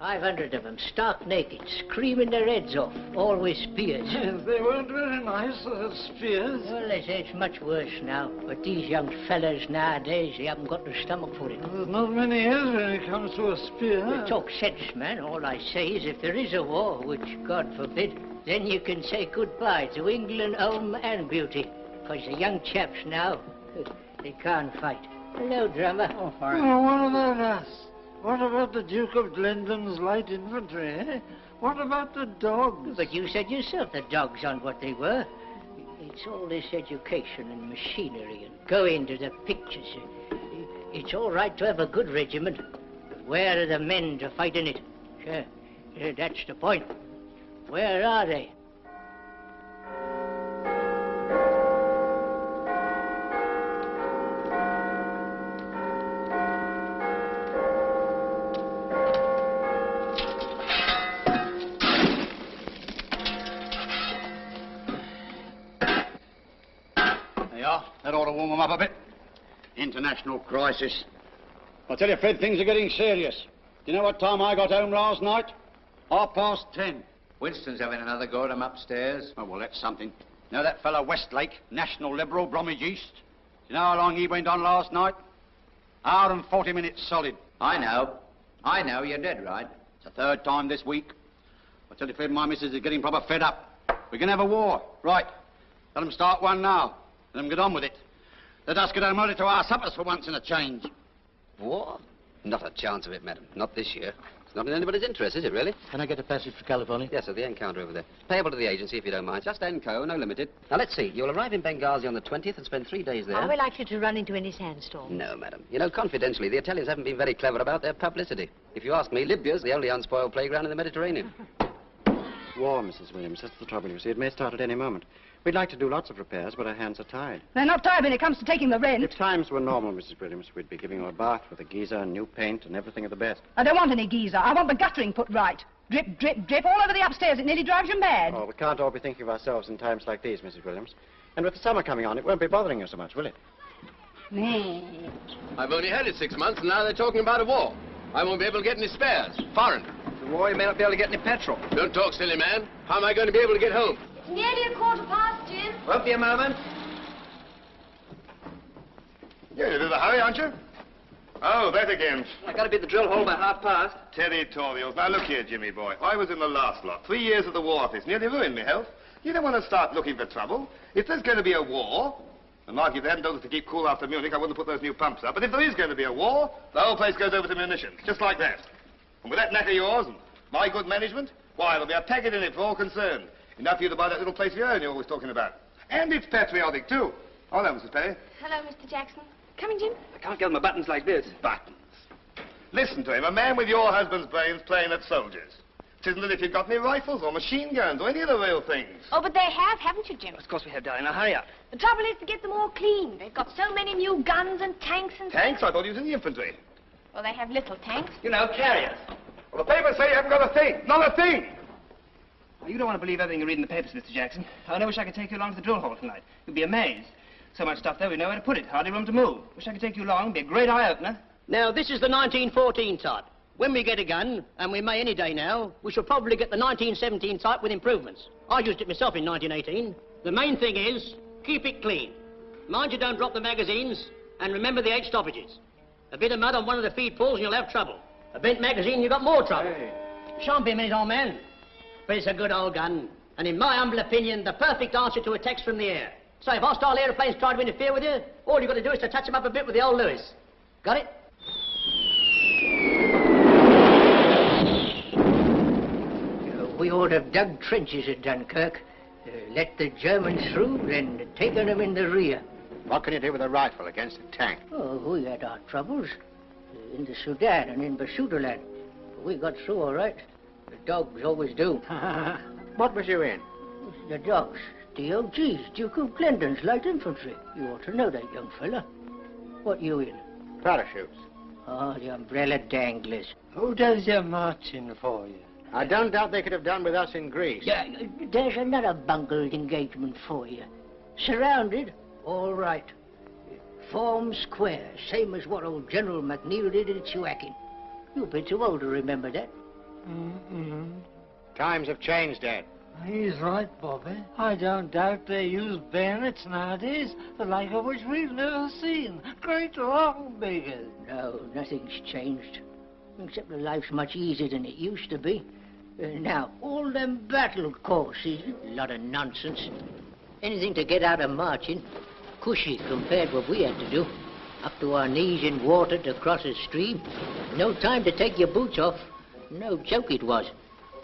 500 of them, stark naked, screaming their heads off, all with spears. They weren't very nice, spears. Well, they say it's much worse now, but these young fellas nowadays, they haven't got the stomach for it. There's not many is when it comes to a spear. Well, talk sense, man. All I say is if there is a war, which God forbid, then you can say goodbye to England, home and beauty. Because the young chaps now, they can't fight. Hello, drummer. Oh, what about us? What about the Duke of Glendon's light infantry, eh? What about the dogs? But you said yourself the dogs aren't what they were. It's all this education and machinery and going to the pictures. It's all right to have a good regiment, but where are the men to fight in it? Sure, that's the point. Where are they? That ought to warm them up a bit. International crisis. I tell you, Fred, things are getting serious. Do you know what time I got home last night? 10:30. Winston's having another go at him upstairs. Oh, well, that's something. You know that fellow Westlake, National Liberal, Bromwich East? Do you know how long he went on last night? Hour and 40 minutes solid. I know, you're dead right. It's the third time this week. I tell you, Fred, my missus is getting proper fed up. We're going to have a war. Right. Let them start one now. Let them get on with it. Let us get home early to our suppers for once in a change. War? Not a chance of it, madam. Not this year. It's not in anybody's interest, is it, really? Can I get a passage for California? Yes, at the encounter over there. Payable to the agency, if you don't mind. Just Enco, no limited. Now, let's see. You'll arrive in Benghazi on the 20th and spend 3 days there. Are we likely to run into any sandstorms? No, madam. You know, confidentially, the Italians haven't been very clever about their publicity. If you ask me, Libya's the only unspoiled playground in the Mediterranean. War, Mrs. Williams. That's the trouble, you see. It may start at any moment. We'd like to do lots of repairs, but our hands are tied. They're not tied when it comes to taking the rent. If times were normal, Mrs. Williams, we'd be giving you a bath with a geyser and new paint and everything of the best. I don't want any geyser. I want the guttering put right. Drip, drip, drip, all over the upstairs. It nearly drives you mad. Oh, we can't all be thinking of ourselves in times like these, Mrs. Williams. And with the summer coming on, it won't be bothering you so much, will it? I've only had it 6 months, and now they're talking about a war. I won't be able to get any spares. Foreign. The war, you may not be able to get any petrol. Don't talk, silly man. How am I going to be able to get home? It's nearly 1/4 Jim. Won't be a moment. You're in a hurry, aren't you? Oh, that again. I've got to be at the drill hole by 1:30. Territorials. Now, look here, Jimmy boy. I was in the last lot. 3 years at the War Office. Nearly ruined me health. You don't want to start looking for trouble. If there's going to be a war, and Mark, if they hadn't told us to keep cool after Munich, I wouldn't have put those new pumps up. But if there is going to be a war, the whole place goes over to munitions, just like that. And with that knack of yours and my good management, why, there'll be a packet in it for all concerned. Enough for you to buy that little place of your own you're always talking about. And it's patriotic, too. Oh, no, Mrs. Perry. Hello, Mr. Jackson. Coming, Jim? I can't get my buttons like this. Buttons. Listen to him, a man with your husband's brains playing at soldiers. It isn't as if you've got any rifles or machine guns or any of the real things. Oh, but they have, haven't you, Jim? Of course we have, darling. Now, hurry up. The trouble is to get them all clean. They've got so many new guns and tanks and... Tanks? I thought you was in the infantry. Well, they have little tanks. You know, carriers. Well, the papers say you haven't got a thing. Not a thing. Well, you don't want to believe everything you read in the papers, Mr. Jackson. I only wish I could take you along to the drill hole tonight. You'd be amazed. So much stuff there, we know where to put it. Hardly room to move. Wish I could take you along. It'd be a great eye-opener. Now, this is the 1914 type. When we get a gun, and we may any day now, we shall probably get the 1917 type with improvements. I used it myself in 1918. The main thing is, keep it clean. Mind you don't drop the magazines, and remember the 8 stoppages. A bit of mud on one of the feed pulls and you'll have trouble. A bent magazine, you've got more trouble. Hey. Shan't be a minute, old man. But it's a good old gun, and in my humble opinion, the perfect answer to attacks from the air. So if hostile aeroplanes try to interfere with you, all you've got to do is to touch them up a bit with the old Lewis. Got it? We ought to have dug trenches at Dunkirk, let the Germans through, then taken them in the rear. What can you do with a rifle against a tank? Oh, we had our troubles in the Sudan and in Basutoland. We got through all right. The dogs always do. What was you in? The dogs. DOG's, Duke of Glendon's light infantry. You ought to know that, young fella. What you in? Parachutes. Oh, the umbrella danglers. Who does your marching for you? I don't doubt they could have done with us in Greece. Yeah, there's another bungled engagement for you. Surrounded, all right. Form square, same as what old General McNeil did at Suakin. You'll be too old to remember that. Times have changed, Dad. He's right, Bobby. I don't doubt they use bayonets nowadays, the like of which we've never seen. Great long beggars. No, nothing's changed. Except that life's much easier than it used to be. Now, all them battle courses, a lot of nonsense. Anything to get out of marching. Cushy compared with what we had to do. Up to our knees in water to cross a stream. No time to take your boots off. No joke it was.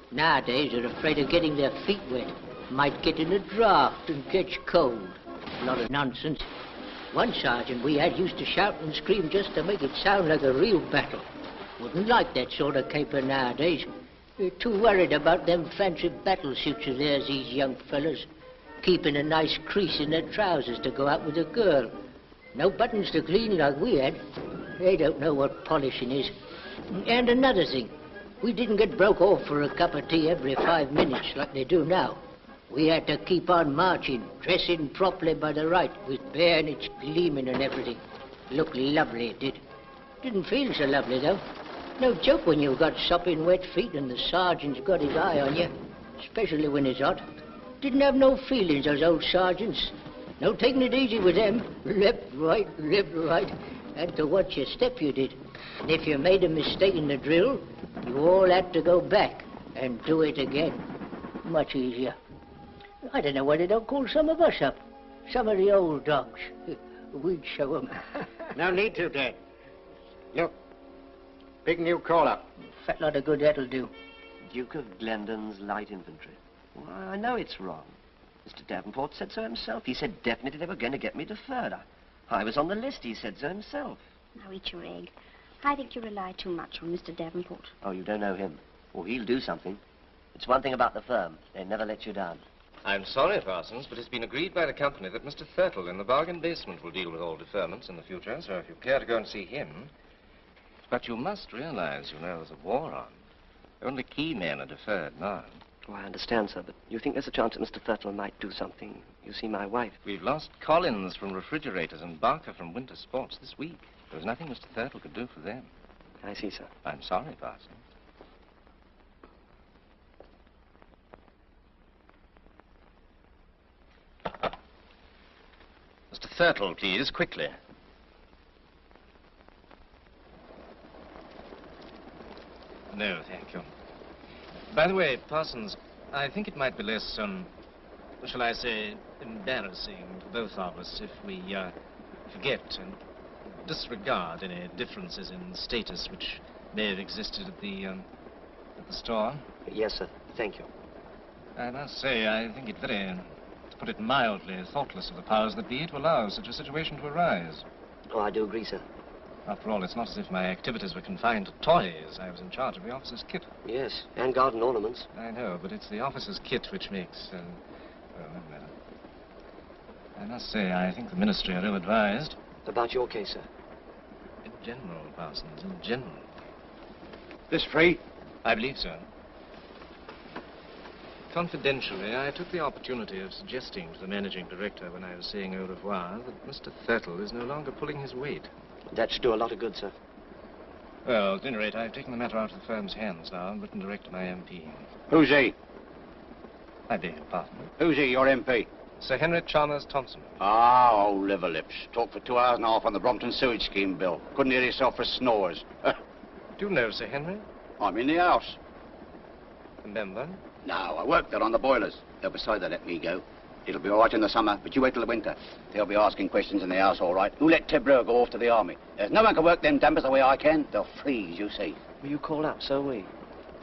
Nowadays, they're afraid of getting their feet wet. Might get in a draft and catch cold. A lot of nonsense. One sergeant we had used to shout and scream just to make it sound like a real battle. Wouldn't like that sort of caper nowadays. They're too worried about them fancy battle suits of theirs, these young fellas. Keeping a nice crease in their trousers to go out with a girl. No buttons to clean like we had. They don't know what polishing is. And another thing. We didn't get broke off for a cup of tea every 5 minutes like they do now. We had to keep on marching, dressing properly by the right, with bayonets gleaming and everything. Looked lovely, it did. Didn't feel so lovely, though. No joke when you've got sopping wet feet and the sergeant's got his eye on you, especially when it's hot. Didn't have no feelings, those old sergeants. No taking it easy with them. Left, right, Had to watch your step, you did. And if you made a mistake in the drill, you all had to go back and do it again. Much easier. I don't know why they don't call some of us up. Some of the old dogs. We'd show them. No need to, Dad. Look. Big new call-up. Fat lot of good that'll do. Duke of Glendon's light infantry. Well, I know it's wrong. Mr. Davenport said so himself. He said definitely they were going to get me deferred. I was on the list. He said so himself. Now eat your egg. I think you rely too much on Mr. Davenport. Oh, you don't know him. Well, he'll do something. It's one thing about the firm. They never let you down. I'm sorry, Parsons, but it's been agreed by the company that Mr. Thurtle in the bargain basement will deal with all deferments in the future, so if you care to go and see him... But you must realize, you know, there's a war on. Only key men are deferred now. Oh, I understand, sir, but you think there's a chance that Mr. Thurtle might do something? You see, my wife... We've lost Collins from refrigerators and Barker from winter sports this week. There was nothing Mr. Thurtle could do for them. I see, sir. I'm sorry, Parsons. Mr. Thurtle, please, quickly. No, thank you. By the way, Parsons, I think it might be less, shall I say, embarrassing to both of us if we, forget and disregard any differences in status which may have existed at the store. Yes, sir. Thank you. I must say, I think it very, to put it mildly, thoughtless of the powers that be to allow such a situation to arise. Oh, I do agree, sir. After all, it's not as if my activities were confined to toys. I was in charge of the officer's kit. Yes, and garden ornaments. I know, but it's the officer's kit which makes, well, no matter. I must say, I think the ministry are ill-advised. About your case, sir? In general, Parsons, in general. This free? I believe so. Confidentially, I took the opportunity of suggesting to the managing director when I was saying au revoir that Mr. Thurtle is no longer pulling his weight. That should do a lot of good, sir. Well, at any rate, I've taken the matter out of the firm's hands now and written direct to my MP. Who's he? I beg your pardon. Who's he, your MP? Sir Henry Chalmers Thompson. Ah, old liver lips. Talked for 2 hours and a half on the Brompton sewage scheme bill. Couldn't hear yourself for snores. Do you know Sir Henry? I'm in the house. A member? No, I work there on the boilers. They'll decide to let me go. It'll be all right in the summer, but you wait till the winter. They'll be asking questions in the house, all right. Who let Ted Brewer go off to the army? There's no one can work them dampers the way I can. They'll freeze, you see. Well, you call up, so we.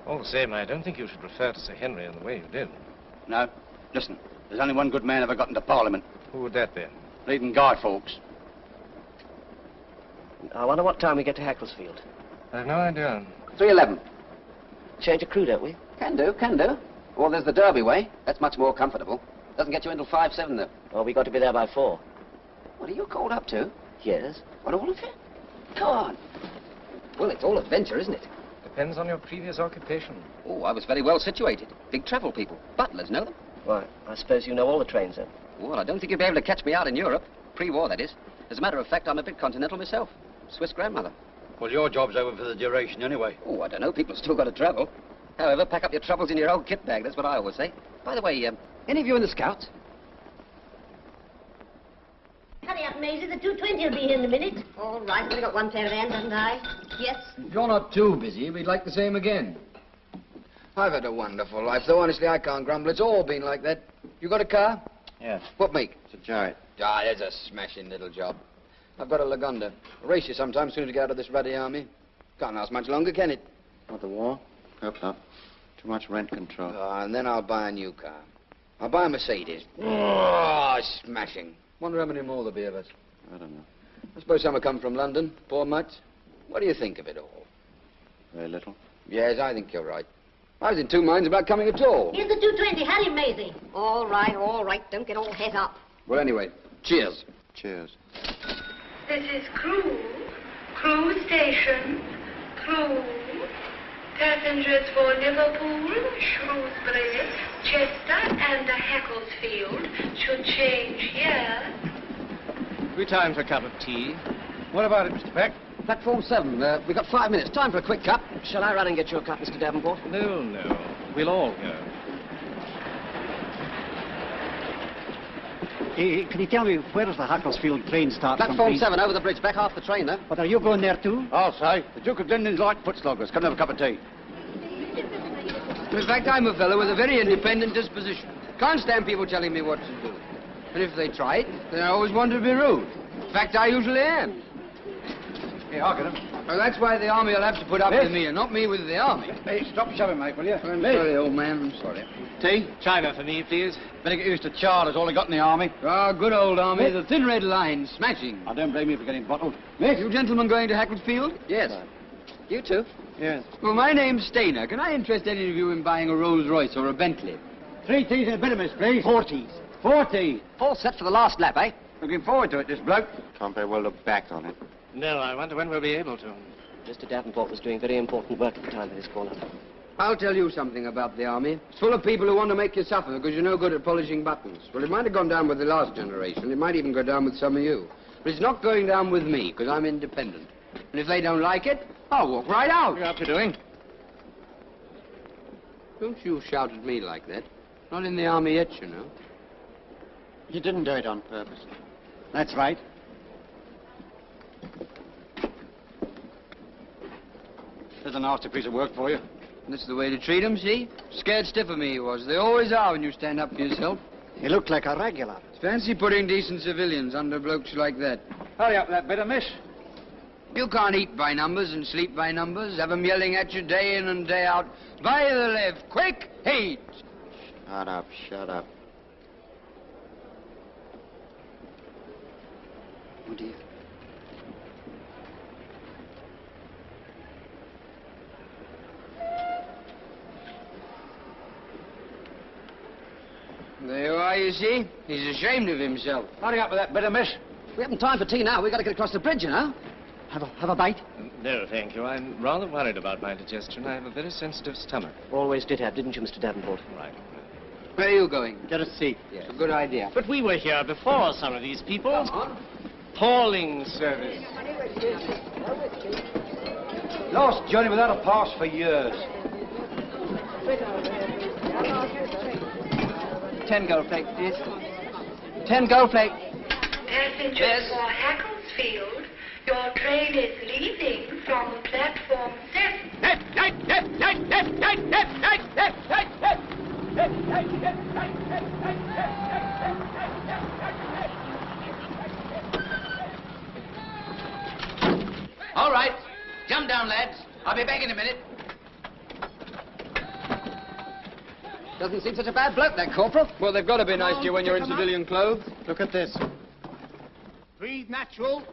All the same, I don't think you should refer to Sir Henry in the way you did. No. Listen, there's only one good man ever got into Parliament. Who would that be? Leading Guy Fawkes. I wonder what time we get to Hackelsfield. I've no idea. 3:11. Change of crew, don't we? Can do, can do. Or there's the Derby way. That's much more comfortable. Doesn't get you until 5:07, though. Well, we got to be there by 4. What, are you called up to? Yes. What, all of you? Come on. Well, it's all adventure, isn't it? Depends on your previous occupation. Oh, I was very well situated. Big travel people. Butlers, know them? Why, I suppose you know all the trains, then? Well, I don't think you'll be able to catch me out in Europe. Pre-war, that is. As a matter of fact, I'm a bit continental myself. Swiss grandmother. Well, your job's over for the duration anyway. Oh, I don't know. People have still got to travel. However, pack up your troubles in your old kit bag. That's what I always say. By the way, any of you in the Scouts? Hurry up, Maisie. The 220 will be here in a minute. All right. I've got one pair of hands, haven't I? Yes. If you're not too busy, we'd like the same again. I've had a wonderful life, though. Honestly, I can't grumble. It's all been like that. You got a car? Yes. What make? It's a Giant. Ah, there's a smashing little job. I've got a Lagonda. I'll race you sometime soon as you get out of this ruddy army. Can't last much longer, can it? Not the war? Hope not. Too much rent control. And then I'll buy a new car. I'll buy a Mercedes. Oh, smashing. Wonder how many more there'll be of us. I don't know. I suppose some will come from London. Poor much. What do you think of it all? Very little. Yes, I think you're right. I was in two minds about coming at all. Here's the 220. Hurry, Maisie. All right, all right. Don't get all het up. Well, anyway, cheers. Cheers. This is Crewe. Crewe Station. Crewe. Passengers for Liverpool, Shrewsbury, Chester, and Hackelsfield should change here. We time for a cup of tea. What about it, Mr. Peck? Platform 7. We've got 5 minutes. Time for a quick cup. Shall I run and get you a cup, Mr. Davenport? No, no. We'll all go. Can you tell me where's the Hackelsfield train start from, Platform please? 7, over the bridge, back half the train, though. But are you going there too? I'll say. The Duke of Linden's light foot sloggers. Come and have a cup of tea. In fact, I'm a fellow with a very independent disposition. Can't stand people telling me what to do. And if they try it, then I always want to be rude. In fact, I usually am. Hey, I'll get him. Well, that's why the army will have to put up with me and not me with the army. Hey, stop shoving, mate, will you? I'm sorry, old man. I'm sorry. Tea? China for me, please. Better get used to Charlie's all he got in the army. Ah, good old army. The thin red line, smashing. I don't blame you for getting bottled. You gentlemen going to Hackelsfield? Yes. You too? Yes. Well, my name's Stainer. Can I interest any of you in buying a Rolls Royce or a Bentley? 3 teas and a bit of miss, please. 4 teas. 4 teas. All set for the last lap, eh? Looking forward to it, this bloke. Can't very well look back on it. No, I wonder when we'll be able to. Mr. Davenport was doing very important work at the time of this call-up. I'll tell you something about the army. It's full of people who want to make you suffer because you're no good at polishing buttons. Well, it might have gone down with the last generation. It might even go down with some of you. But it's not going down with me because I'm independent. And if they don't like it, I'll walk right out. What are you up to doing? Don't you shout at me like that. Not in the army yet, you know. You didn't do it on purpose. That's right. There's a nasty piece of work for you. That's the way to treat 'em, see? Scared stiff of me he was. They always are when you stand up for yourself. He looked like a regular. Fancy putting decent civilians under blokes like that. Hurry up with that bit of miss. You can't eat by numbers and sleep by numbers. Have 'em yelling at you day in and day out. By the left, quick, heat. Shut up, shut up. Oh, dear. There you are, you see. He's ashamed of himself. Hurry up with that bit of miss. We haven't time for tea now. We've got to get across the bridge, you know. Have a bite? No, thank you. I'm rather worried about my digestion. I have a very sensitive stomach. Always did have, didn't you, Mr. Davenport? Right. Where are you going? Get a seat. Yes. It's a good idea. But we were here before some of these people. Come on. Hauling service. Last journey without a pass for years. 10 gold flake, please. 10 gold flake. Passengers for Hackelsfield, your train is leaving from platform 7. All right. Jump down, lads. I'll be back in a minute. Doesn't seem such a bad bloke, that corporal. Well, they've got to be nice to you when you're in civilian clothes. Look at this. Breathe natural.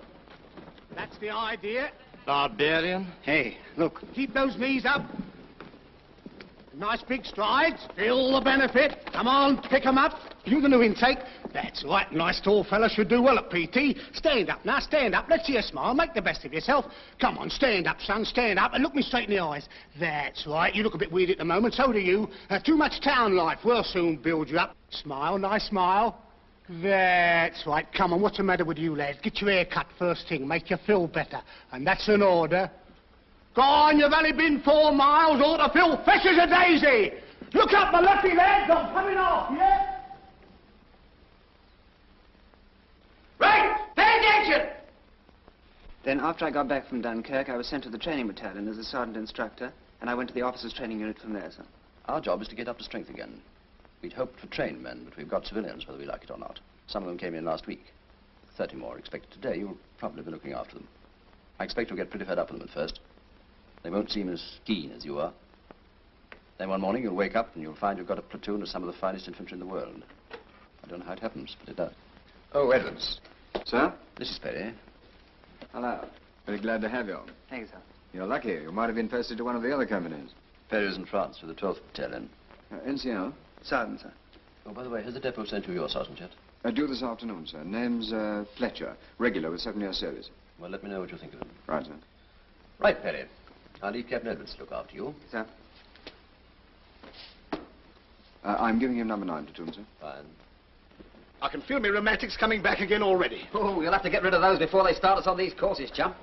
That's the idea. Barbarian. Hey, look. Keep those knees up. Nice big strides. Feel the benefit. Come on, pick 'em up. You the new intake. That's right. Nice tall fella should do well at PT. Stand up now, stand up. Let's see you smile. Make the best of yourself. Come on, stand up, son, stand up. And look me straight in the eyes. That's right. You look a bit weird at the moment. So do you. Too much town life. We'll soon build you up. Smile, nice smile. That's right. Come on, what's the matter with you, lads? Get your hair cut first thing. Make you feel better. And that's an order. Go on, you've only been 4 miles, ought to feel fresh as a daisy. Look up, my lucky lads, I'm coming off, yeah? Right, pay attention! Then after I got back from Dunkirk, I was sent to the training battalion as a sergeant instructor, and I went to the officers' training unit from there, sir. Our job is to get up to strength again. We'd hoped for trained men, but we've got civilians, whether we like it or not. Some of them came in last week. 30 more are expected today. You'll probably be looking after them. I expect you'll get pretty fed up with them at first. They won't seem as keen as you are. Then one morning you'll wake up and you'll find you've got a platoon of some of the finest infantry in the world. I don't know how it happens, but it does. Oh, Evans. Sir? This is Perry. Hello. Very glad to have you. Thank you, sir. You're lucky. You might have been posted to one of the other companies. Perry's in France with the 12th Battalion. NCO? Sergeant, sir. Oh, by the way, has the depot sent you your sergeant yet? Due this afternoon, sir. Name's Fletcher. Regular with 7 years service. Well, let me know what you think of him. Right, sir. Right, Perry. I'll leave Captain Edwards to look after you. Sir. I'm giving him number 9 platoon, sir. Fine. I can feel my rheumatics coming back again already. Oh, you'll have to get rid of those before they start us on these courses, chum.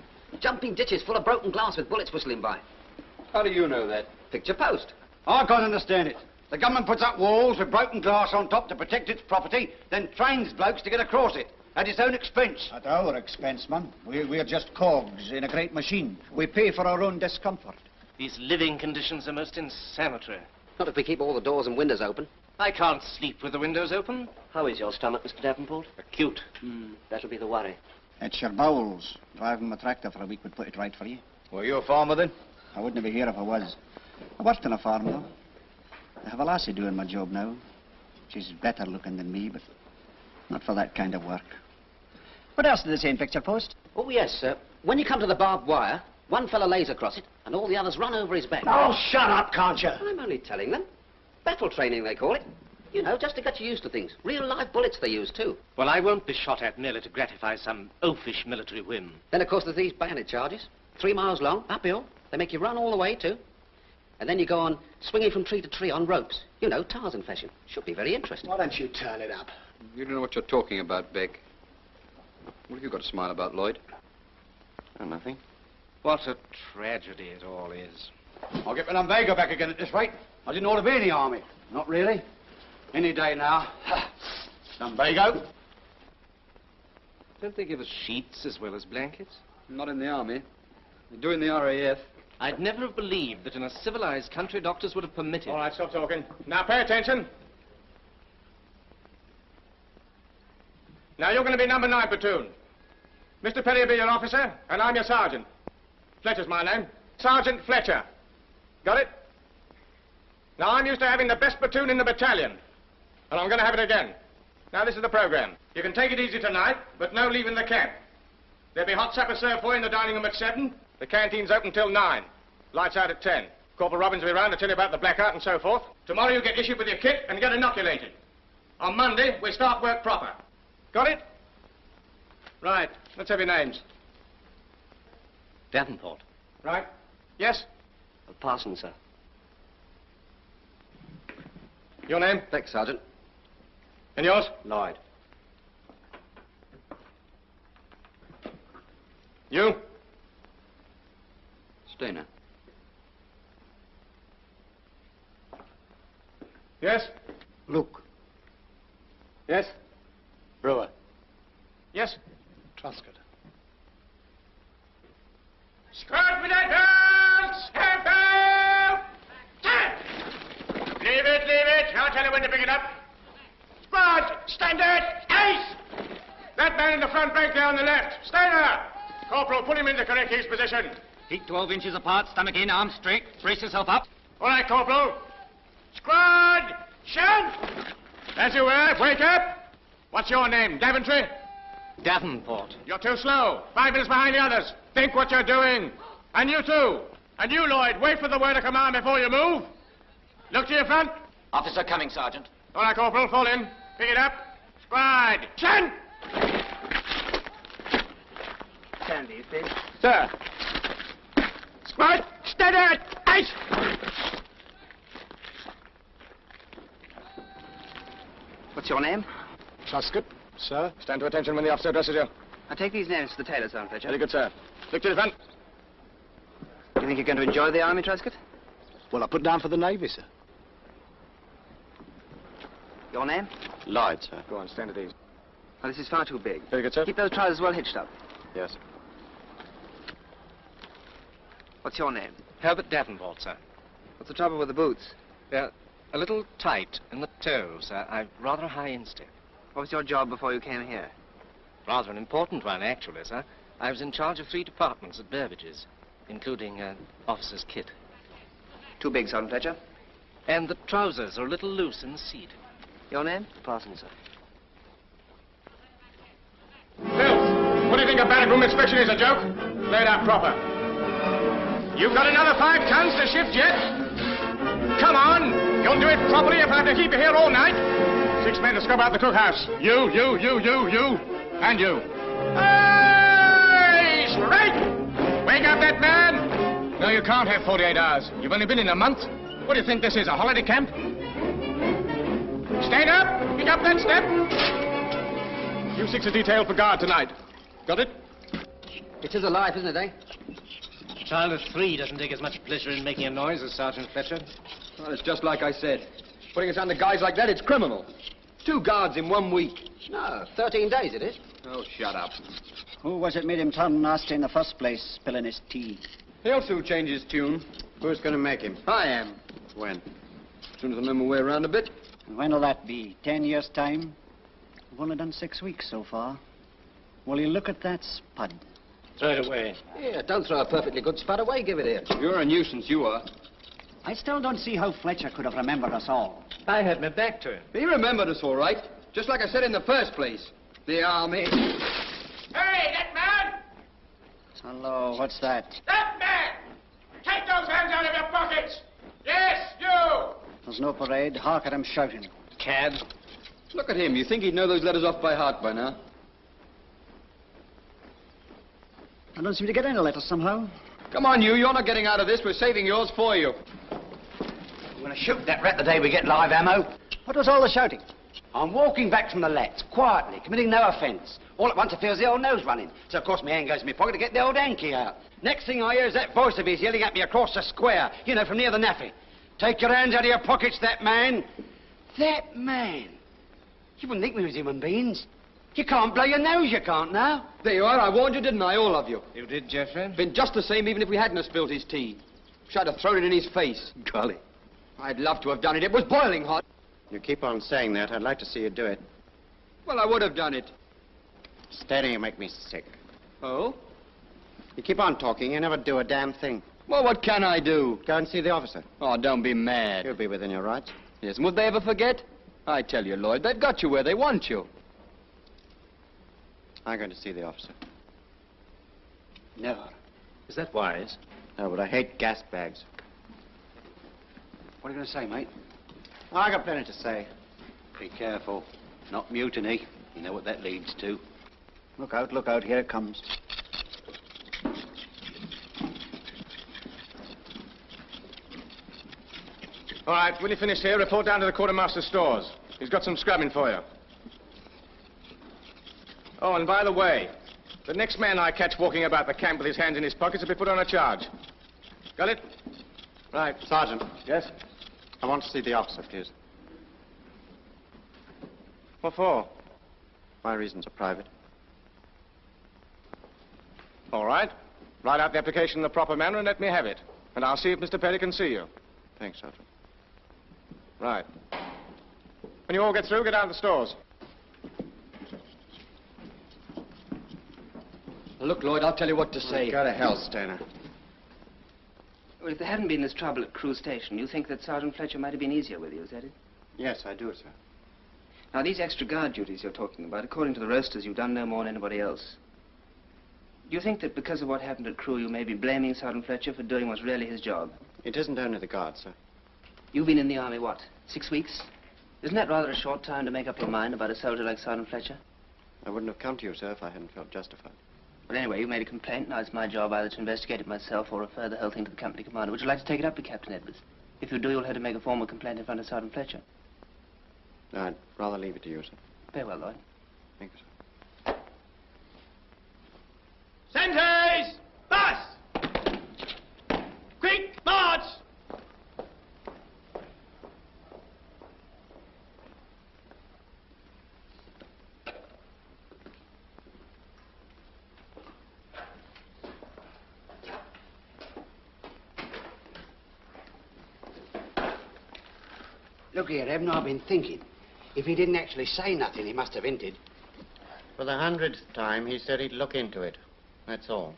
Jumping ditches full of broken glass with bullets whistling by. How do you know that? Picture post. I can't understand it. The government puts up walls with broken glass on top to protect its property, then trains blokes to get across it at its own expense. At our expense, man. We're just cogs in a great machine. We pay for our own discomfort. These living conditions are most insanitary. Not if we keep all the doors and windows open. I can't sleep with the windows open. How is your stomach, Mr. Davenport? Acute. That'll be the worry. It's your bowels. Driving my tractor for a week would put it right for you. Were you a farmer then? I wouldn't be here if I was. I worked on a farm, though. I have a lassie doing my job now. She's better looking than me, but not for that kind of work. What else did they say in picture post? Oh, yes, sir. When you come to the barbed wire, one fella lays across it, and all the others run over his back. Oh, shut up, can't you? I'm only telling them. Battle training, they call it. You know, just to get you used to things. Real live bullets they use, too. Well, I won't be shot at merely to gratify some oafish military whim. Then, of course, there's these bayonet charges. 3 miles long, uphill. They make you run all the way, too. And then you go on swinging from tree to tree on ropes. You know, Tarzan fashion. Should be very interesting. Why don't you turn it up? You don't know what you're talking about, Beck. What have you got to smile about, Lloyd? Oh, nothing. What a tragedy it all is. I'll get my lumbago back again at this rate. I didn't ought to be in the army. Not really. Any day now. Lumbago. Don't they give us sheets as well as blankets? Not in the army. They do in the RAF. I'd never have believed that in a civilized country doctors would have permitted. All right, stop talking. Now, pay attention. Now, you're going to be number 9 platoon. Mr. Perry will be your officer, and I'm your sergeant. Fletcher's my name. Sergeant Fletcher. Got it? Now, I'm used to having the best platoon in the battalion, and I'm going to have it again. Now, this is the program. You can take it easy tonight, but no leaving the camp. There'll be hot supper served for you in the dining room at 7. The canteen's open till 9. Lights out at 10. Corporal Robbins will be round to tell you about the blackout and so forth. Tomorrow you get issued with your kit and get inoculated. On Monday, we start work proper. Got it? Right. Let's have your names. Davenport. Right. Yes? Parsons, sir. Your name? Beck, Sergeant. And yours? Lloyd. You? Stainer. Yes? Luke. Yes? Brewer. Yes? Truscott. Squad with advance! Half out! Leave it. I'll tell you when to pick it up. Squad, standard, ace! That man in the front rank there on the left. Stay there. Corporal, put him in the correct east position. Feet 12 inches apart, stomach in, arms straight. Brace yourself up. All right, Corporal. Squad, shunt! As you were, wake up. What's your name, Daventry? Davenport. You're too slow. 5 minutes behind the others. Think what you're doing. And you too. And you, Lloyd, wait for the word of command before you move. Look to your front. Officer coming, Sergeant. All right, Corporal, fall in. Pick it up. Squad, shunt! Stand these, please. Sir. Squad, steady, ice! What's your name? Truscott. Sir. Stand to attention when the officer addresses you. I take these names to the tailor, Sergeant Fletcher. Very good, sir. Look to the front. Do you think you're going to enjoy the army, Truscott? Well, I put down for the Navy, sir. Your name? Lloyd, sir. Go on, stand at ease. Oh, this is far too big. Very good, sir. Keep those trousers well hitched up. Yes. What's your name? Herbert Davenport, sir. What's the trouble with the boots? They're a little tight in the toes, sir. I've rather a high instep. What was your job before you came here? Rather an important one, actually, sir. I was in charge of 3 departments at Pvts, including officer's kit. Too big, Sergeant Fletcher. And the trousers are a little loose in the seat. Your name? Parsons, sir. Bill, what do you think a barrack room inspection is, a joke? Lay it out proper. You've got another 5 tons to shift yet? Come on! You'll do it properly if I have to keep you here all night. 6 men to scrub out the cookhouse. You, and you. Hey, straight! Wake up that man! No, you can't have 48 hours. You've only been in a month. What do you think this is, a holiday camp? Stand up! Pick up that step! You 6 are detailed for guard tonight. Got it? It is a life, isn't it, eh? A child of 3 doesn't take as much pleasure in making a noise as Sergeant Fletcher. Well, it's just like I said. Putting us under guys like that, it's criminal. 2 guards in 1 week. No, 13 days it is. Oh, shut up. Who was it made him turn nasty in the first place, spilling his tea? He'll soon change his tune. Who's going to make him? I am. When? As soon as I know my way around a bit. And when'll that be? 10 years' time? We've only done 6 weeks so far. Will you look at that spud? Throw it away. Yeah, don't throw a perfectly good spud away. Give it here. You're a nuisance, you are. I still don't see how Fletcher could have remembered us all. I had my back to him. He remembered us all right. Just like I said in the first place. The army. Hey, that man! Hello, what's that? That man! Take those hands out of your pockets! Yes, you! There's no parade. Hark at him shouting. Cad. Look at him. You think he'd know those letters off by heart by now? I don't seem to get any letters somehow. Come on, you. You're not getting out of this. We're saving yours for you. I'm going to shoot that rat the day we get live ammo. What was all the shouting? I'm walking back from the lats, quietly, committing no offence. All at once I feels the old nose running. So, of course, my hand goes in my pocket to get the old hanky out. Next thing I hear is that voice of his yelling at me across the square, you know, from near the naffy. Take your hands out of your pockets, that man. That man. You wouldn't think we was human beings. You can't blow your nose, you can't now. There you are. I warned you, didn't I, all of you? You did, Geoffrey? Been just the same even if we hadn't have spilled his tea. Should have thrown it in his face. Golly. I'd love to have done it. It was boiling hot. You keep on saying that. I'd like to see you do it. Well, I would have done it. Steady, you make me sick. Oh? You keep on talking, you never do a damn thing. Well, what can I do? Go and see the officer. Oh, don't be mad. You'll be within your rights. Yes, and would they ever forget? I tell you, Lloyd, they've got you where they want you. I'm going to see the officer. Never. Is that wise? No, but I hate gas bags. What are you going to say, mate? I got plenty to say. Be careful. Not mutiny. You know what that leads to. Look out, here it comes. All right, when you finish here, report down to the quartermaster's stores. He's got some scrubbing for you. Oh, and by the way, the next man I catch walking about the camp with his hands in his pockets will be put on a charge. Got it? Right. Sergeant. Yes? I want to see the officer, please. What for? My reasons are private. All right. Write out the application in the proper manner and let me have it. And I'll see if Mr. Perry can see you. Thanks, Sergeant. Right. When you all get through, get down to the stores. Look, Lloyd, I'll tell you what to say. Go to hell, Stainer. Well, if there hadn't been this trouble at Crewe Station, you think that Sergeant Fletcher might have been easier with you, is that it? Yes, I do, sir. Now, these extra guard duties you're talking about, according to the roasters, you've done no more than anybody else. Do you think that because of what happened at Crewe, you may be blaming Sergeant Fletcher for doing what's really his job? It isn't only the guards, sir. You've been in the army, what, 6 weeks? Isn't that rather a short time to make up your mind about a soldier like Sergeant Fletcher? I wouldn't have come to you, sir, if I hadn't felt justified. Well, anyway, you made a complaint. Now it's my job either to investigate it myself or refer the whole thing to the company commander. Would you like to take it up with Captain Edwards? If you do, you'll have to make a formal complaint in front of Sergeant Fletcher. No, I'd rather leave it to you, sir. Very well, Lloyd. Thank you, sir. Sentries! Bus! March! Look here, Evan, I've been thinking. If he didn't actually say nothing, he must have hinted. For the 100th time, he said he'd look into it. That's all.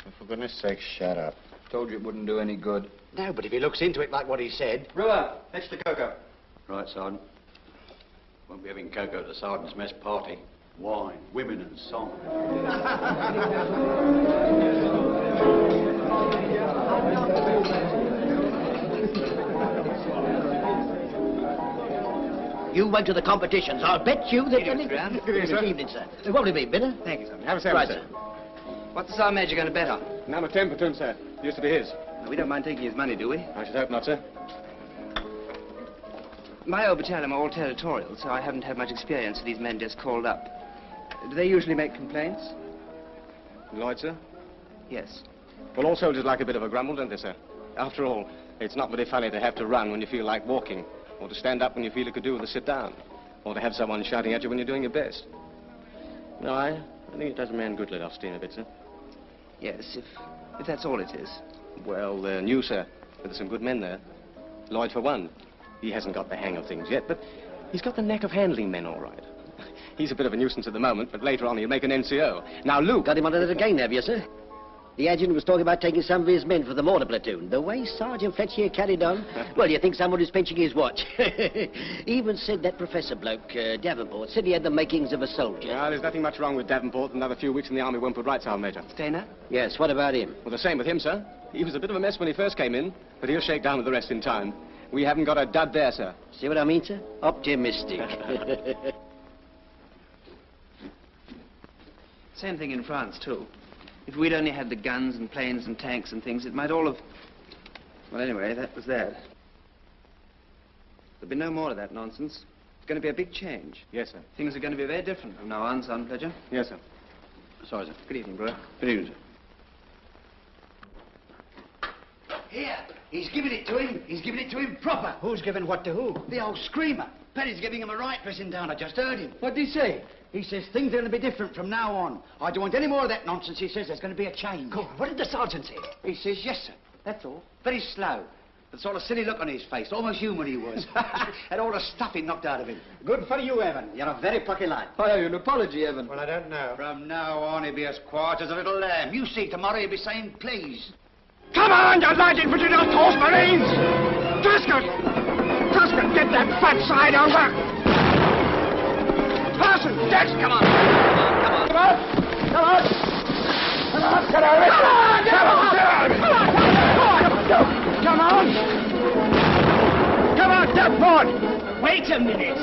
And for goodness sake, shut up. Told you it wouldn't do any good. No, but if he looks into it like what he said... Brewer, fetch the cocoa. Right, Sergeant. Won't be having cocoa at the Sergeant's mess party. Wine, women and song. You went to the competitions. I'll bet you that... Good evening, Good evening, sir. What will it be, bitter? Thank you, sir. Have a sandwich, Right, sir. What's the Sergeant Major going to bet on? Number 10 platoon, sir. Used to be his. We don't mind taking his money, do we? I should hope not, sir. My old battalion are all territorial, so I haven't had much experience with these men just called up. Do they usually make complaints? Lloyd, sir? Yes. Well, all soldiers like a bit of a grumble, don't they, sir? After all, it's not very funny to have to run when you feel like walking, or to stand up when you feel you could do with a sit down, or to have someone shouting at you when you're doing your best. No, I think it does a man good let off steam a bit, sir. Yes, if that's all it is. Well, they're new, sir. But there's some good men there. Lloyd, for one. He hasn't got the hang of things yet, but he's got the knack of handling men all right. He's a bit of a nuisance at the moment, but later on he'll make an NCO. Now, Luke... Got him on it again, have you, sir? The adjutant was talking about taking some of his men for the mortar platoon. The way Sergeant Fletcher carried on, well, you think someone was pinching his watch. Even said that professor bloke, Davenport, said he had the makings of a soldier. Well, there's nothing much wrong with Davenport. Another few weeks in the army won't put right, Sergeant Major. Stainer? Yes, what about him? Well, the same with him, sir. He was a bit of a mess when he first came in, but he'll shake down with the rest in time. We haven't got a dud there, sir. See what I mean, sir? Optimistic. Same thing in France, too. If we'd only had the guns and planes and tanks and things, it might all have... Well, anyway, that was that. There'll be no more of that nonsense. It's going to be a big change. Yes, sir. Things are going to be very different from now on, Sergeant Fletcher. Yes, sir. Sorry, sir. Good evening, Brewer. Good evening, sir. Here, he's giving it to him. He's giving it to him proper. Who's giving what to who? The old screamer. Penny's giving him a right pressing down. I just heard him. What did he say? He says things are going to be different from now on. I don't want any more of that nonsense. He says there's going to be a change. Go on, what did the sergeant say? He says, yes, sir. That's all. Very slow. The sort of silly look on his face. Almost human he was. Had all the stuffing knocked out of him. Good for you, Evan. You're a very plucky lad. I owe you an apology, Evan. Well, I don't know. From now on, he'll be as quiet as a little lamb. You see, tomorrow he'll be saying please. Come on, you light infantry horse marines! Tusker! Tusker, get that fat side over! Parson, Dex, come on! Come on! Come on! Come on! Get out of it! Come on! Come on! Come on, Deathford! Wait a minute.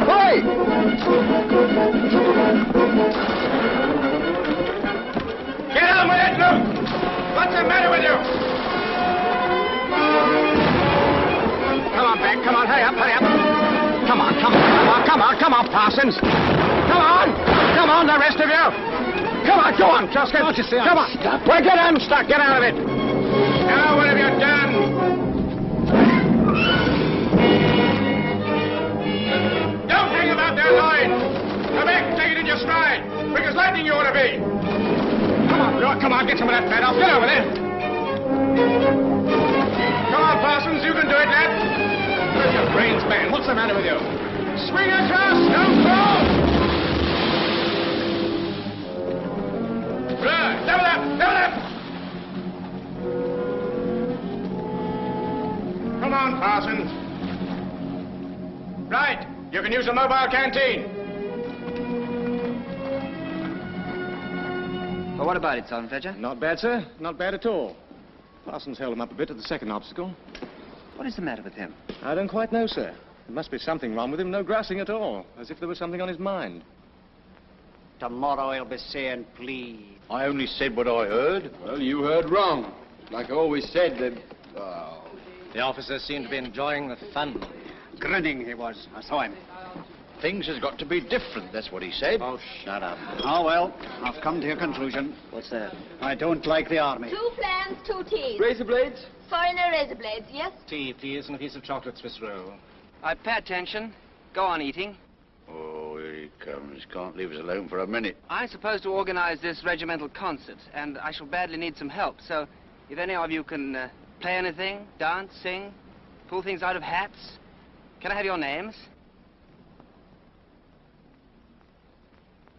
Hey! Get on with it, Luke! What's the matter with you? Come on, Beck, come on, hurry up, hurry up. Come on, come on, come on, come on, come on, Parsons. Come on, the rest of you. Come on, go on, Tusker. Come on. Well, get unstuck, get out of it. Now, what have you done? Don't hang about there, Lloyd. Come back, take it in your stride. Quick as lightning you ought to be. Come on, get some of that fat off. Get over there. Come on, Parsons, you can do it, lad. Where's your brains, man? What's the matter with you? Swing across, don't throw. Double up, double up. Come on, Parsons. Right, you can use the mobile canteen. Well, what about it, Sergeant Fletcher? Not bad, sir. Not bad at all. Parsons held him up a bit at the second obstacle. What is the matter with him? I don't quite know, sir. There must be something wrong with him. No grassing at all. As if there was something on his mind. Tomorrow he'll be saying please. I only said what I heard. Well, you heard wrong. Like I always said, the The officers seem to be enjoying the fun. Grinning he was. I saw him. things has got to be different, that's what he said. Oh, shut up. Oh, well, I've come to your conclusion. What's that? I don't like the army. 2 flams, 2 teas. Razor blades? Foreigner razor blades, yes? Tea, please, and a piece of chocolate Swiss roll. I pay attention. Go on eating. Oh, here he comes. Can't leave us alone for a minute. I'm supposed to organize this regimental concert, and I shall badly need some help. So, if any of you can play anything, dance, sing, pull things out of hats, can I have your names?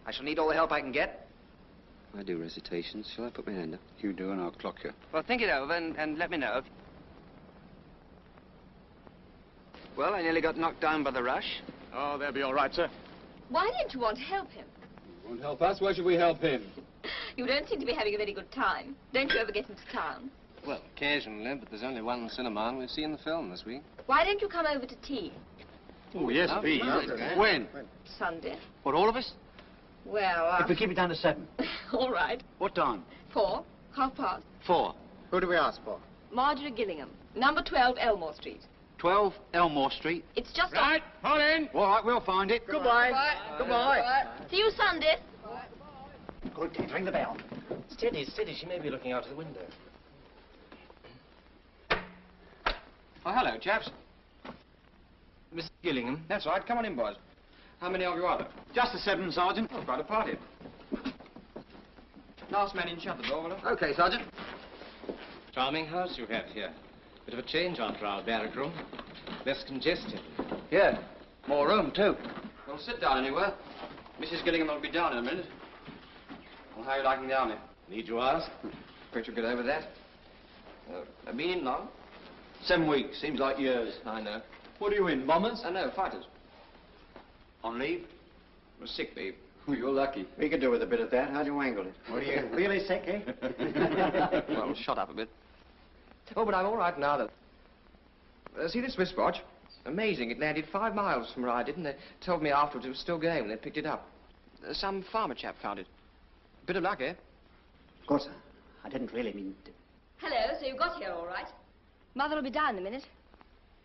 I shall need all the help I can get. I do recitations. Shall I put my hand up? You do, and I'll clock you. Well, think it over and let me know. Well, I nearly got knocked down by the rush. Oh, they'll be all right, sir. Why didn't you want to help him? Won't help us. Why should we help him? You don't seem to be having a very good time. Don't you ever get into town? Well, occasionally, but there's only one cinema and we've seen the film this week. Why don't you come over to tea? Oh, yes, Oh, please. right. When? Sunday. What, all of us? Well, If we keep it down to 7. all right. What time? 4, 4:30. 4. Who do we ask for? Marjorie Gillingham, number 12 Elmore Street. 12 Elmore Street. It's just Right, hold in. All right, we'll find it. Goodbye. Goodbye. See you Sunday. Good, Kate, ring the bell. Steady, steady. She may be looking out of the window. Oh, hello, chaps. Mr. Gillingham. That's right. Come on in, boys. How many of you are there? Just the 7, Sergeant. Oh, quite a party. Last man in, shut the door, will you? Okay, Sergeant. Charming house you have here. Bit of a change after our barrack room. Less congested. Yeah, more room, too. Well, sit down anywhere. Mrs. Gillingham will be down in a minute. Well, how are you liking the army? Need you ask? Afraid you'll get over that. I've been in long. 7 weeks. Seems like years. I know. What are you in, bombers? I know, fighters. On leave? Well, sick leave. Oh, you're lucky. We could do with a bit of that. How'd you wangle it? What are you, really sick, eh? Well, shut up a bit. Oh, but I'm all right now, though. See this wristwatch? Amazing. It landed 5 miles from where I did, and they told me afterwards it was still going when they picked it up. Some farmer chap found it. Bit of luck, eh? Of course, I didn't really mean to. Hello, so you got here all right? Mother will be down in a minute.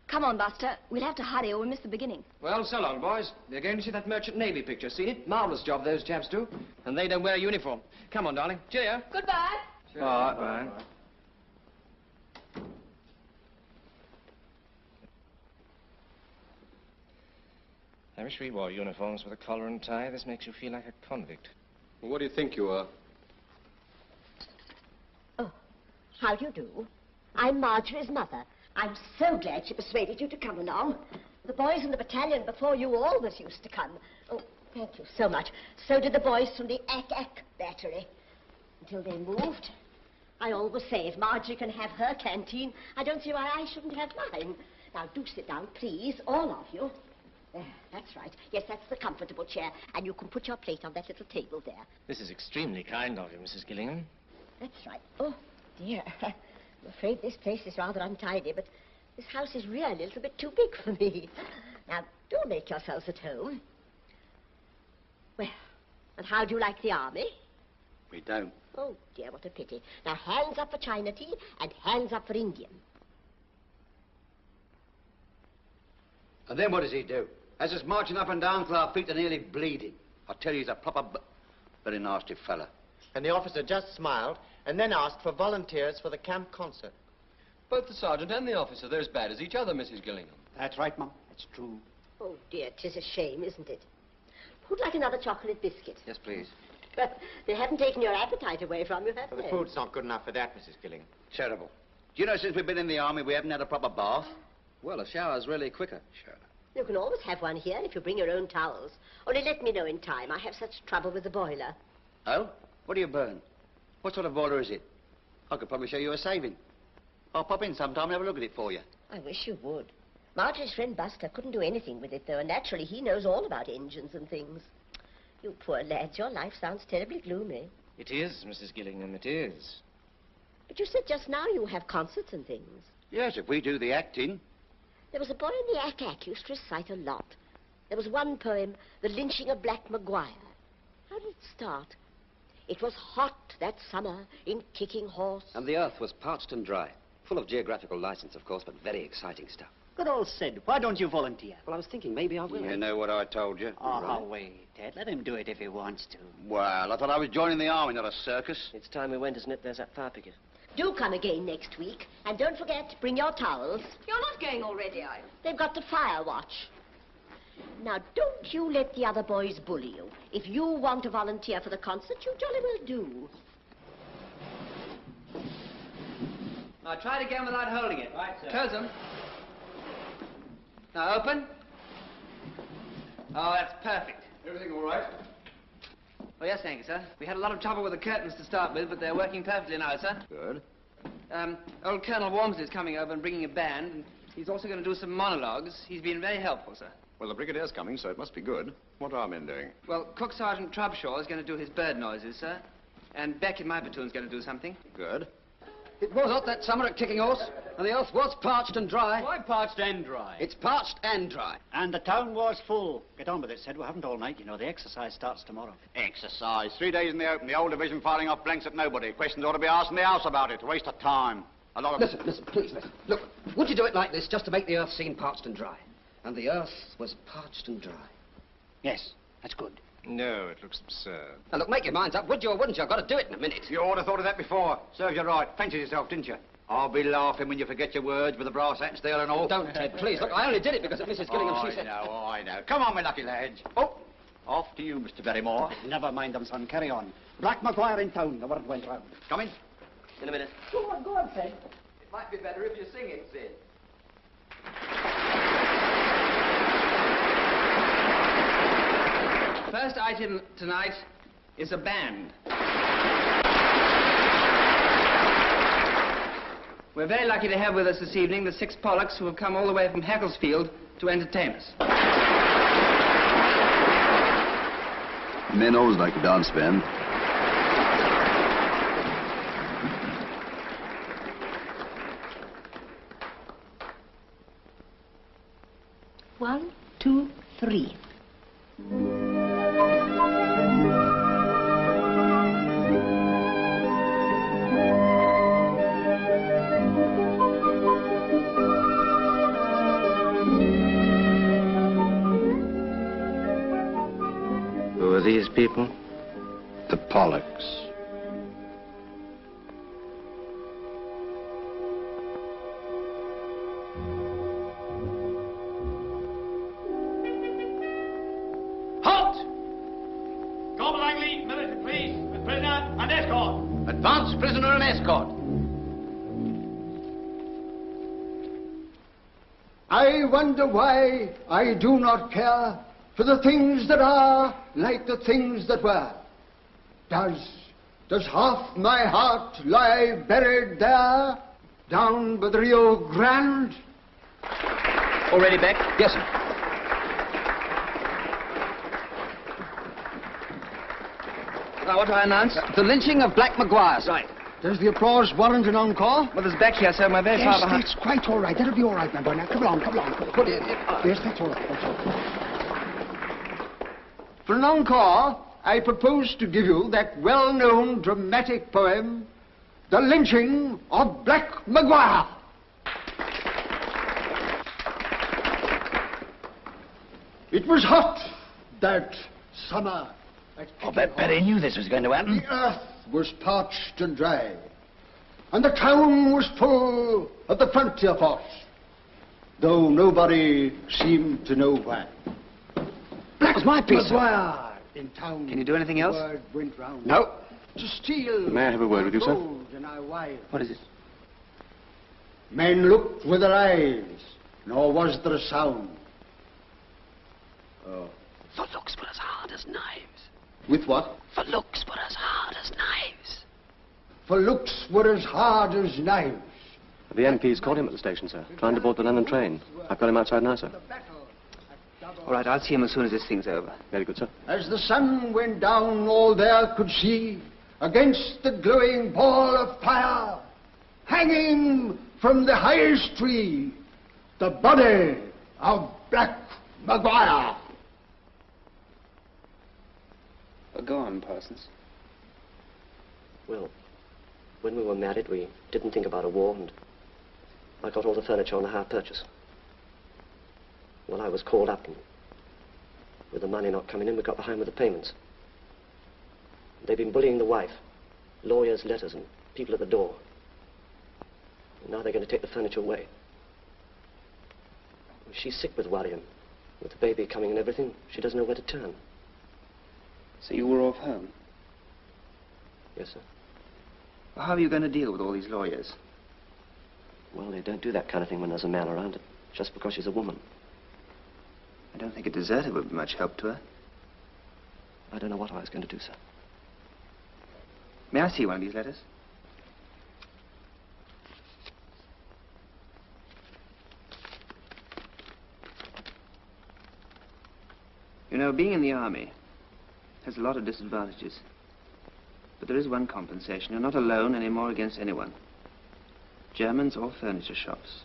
Come on, Buster. We'll have to hurry or we'll miss the beginning. Well, so long, boys. They're going to see that Merchant Navy picture. Seen it? Marvellous job those chaps do. And they don't wear a uniform. Come on, darling. Cheerio. Goodbye. All right, bye. I wish we wore uniforms with a collar and tie. This makes you feel like a convict. Well, what do you think you are? Oh, how do you do? I'm Marjorie's mother. I'm so glad she persuaded you to come along. The boys in the battalion before you always used to come. Oh, thank you so much. So did the boys from the Ack battery. Until they moved. I always say if Marjorie can have her canteen, I don't see why I shouldn't have mine. Now, do sit down, please, all of you. There, that's right. Yes, that's the comfortable chair. And you can put your plate on that little table there. This is extremely kind of you, Mrs. Gillingham. That's right. Oh, dear. I'm afraid this place is rather untidy, but this house is really a little bit too big for me. Now, do make yourselves at home. Well, and how do you like the army? We don't. Oh, dear, what a pity. Now, hands up for China tea and hands up for Indian. And then what does he do? Has us marching up and down till our feet are nearly bleeding. I tell you, he's a proper very nasty fella. And the officer just smiled and then asked for volunteers for the camp concert. Both the sergeant and the officer, they're as bad as each other, Mrs. Gillingham. That's right, Mum. It's true. Oh, dear, 'tis a shame, isn't it? Who'd like another chocolate biscuit? Yes, please. But they haven't taken your appetite away from you, have Well, the they? food's not good enough for that, Mrs. Gillingham. Terrible. Do you know, since we've been in the army, we haven't had a proper bath? Well, a shower's really quicker. Sure. You can always have one here if you bring your own towels. Only let me know in time. I have such trouble with the boiler. Oh? What do you burn? What sort of boiler is it? I could probably show you a saving. I'll pop in sometime and have a look at it for you. I wish you would. Marjorie's friend Buster couldn't do anything with it, though, and naturally he knows all about engines and things. You poor lads, your life sounds terribly gloomy. It is, Mrs. Gillingham, it is. But you said just now you have concerts and things. Yes, if we do the acting. There was a boy in the Ack used to recite a lot. There was one poem, The Lynching of Black Maguire. How did it start? It was hot that summer in Kicking Horse. And the earth was parched and dry. Full of geographical license, of course, but very exciting stuff. Good old Sid, why don't you volunteer? Well, I was thinking maybe I will. You know what I told you. Oh, wait, Ted. Let him do it if he wants to. Well, I thought I was joining the army, not a circus. It's time we went, isn't it? There's that fire picket. Do come again next week. And don't forget, bring your towels. You're not going already, are you? They've got to fire watch. Now, don't you let the other boys bully you. If you want to volunteer for the concert, you jolly well do. Now, try it again without holding it. Right, sir. Close them. Now, open. Oh, that's perfect. Everything all right? Oh, yes, thank you, sir. We had a lot of trouble with the curtains to start with, but they're working perfectly now, sir. Good. Old Colonel Walmsley's coming over and bringing a band, and he's also going to do some monologues. He's been very helpful, sir. Well, the brigadier's coming, so it must be good. What are our men doing? Well, Cook Sergeant Trubshaw is going to do his bird noises, sir. And Beck in my platoon's going to do something. Good. It was hot that summer at Kicking Horse, and the earth was parched and dry. Why parched and dry? It's parched and dry. And the town was full. Get on with it, Sid. We haven't all night, you know. The exercise starts tomorrow. Exercise. 3 days in the open. The old division firing off blanks at nobody. Questions ought to be asked in the house about it. A waste of time. A lot of... Listen, please, listen. Look, would you do it like this just to make the earth seem parched and dry? And the earth was parched and dry. Yes, that's good. No, it looks absurd. Now, look, make your minds up, would you or wouldn't you? I've got to do it in a minute. You ought to have thought of that before. Serves you right. Fancied yourself, didn't you? I'll be laughing when you forget your words with the brass hat steel and all. Don't, Ted, please. Look, I only did it because of Mrs. Gillingham. She said... I know. Come on, my lucky lads. Oh, off to you, Mr. Barrymore. Never mind them, son. Carry on. Black Maguire in town. The word went round. Come in. In a minute. Go on, Sid. It might be better if you sing it, Sid. First item tonight is a band. We're very lucky to have with us this evening the 6 Pollocks who have come all the way from Hackelsfield to entertain us. Men always like a dance band. One, two, three. Who are these people? The Pollocks. Advance, prisoner and escort. I wonder why I do not care for the things that are like the things that were. Does half my heart lie buried there, down by the Rio Grande? All ready, Beck? Yes, sir. Now, what do I announce? The lynching of Black Maguires. Right. Does the applause warrant an encore? Well, there's Beck here, sir. My very Yes, far behind. that's quite all right. That'll be all right, my boy. Now, come along. Put it in. Yes, that's all right. For an encore, I propose to give you that well-known dramatic poem, The Lynching of Black Maguire. It was hot that summer. I bet Perry knew this was going to happen. The earth was parched and dry, and the town was full of the frontier force, though nobody seemed to know why. That was my piece. Maguire in town. Can you do anything else? Word went round. No. To steal. May I have a word with you, sir? gold in our wives. What is it? Men looked with their eyes, nor was there a sound. Oh. For looks were as hard as knives. With what? For looks were as hard as knives. For looks were as hard as knives. The MP's called him at the station, sir. Trying to board the London train. I've got him outside now, sir. All right, I'll see him as soon as this thing's over. Very good, sir. As the sun went down, all there could see, against the glowing ball of fire, hanging from the highest tree, the body of Black Maguire. Go on, Parsons. Well, when we were married, we didn't think about a war, and I got all the furniture on the hire purchase. Well, I was called up, and with the money not coming in, we got behind with the payments. They've been bullying the wife. Lawyers, letters, and people at the door. And now they're going to take the furniture away. She's sick with worry, and with the baby coming and everything, she doesn't know where to turn. So you were off home? Yes, sir. Well, how are you going to deal with all these lawyers? Well, they don't do that kind of thing when there's a man around, just because she's a woman. I don't think a deserter would be much help to her. I don't know what I was going to do, sir. May I see one of these letters? You know, being in the army has a lot of disadvantages. But there is one compensation. You're not alone anymore against anyone. Germans or furniture shops.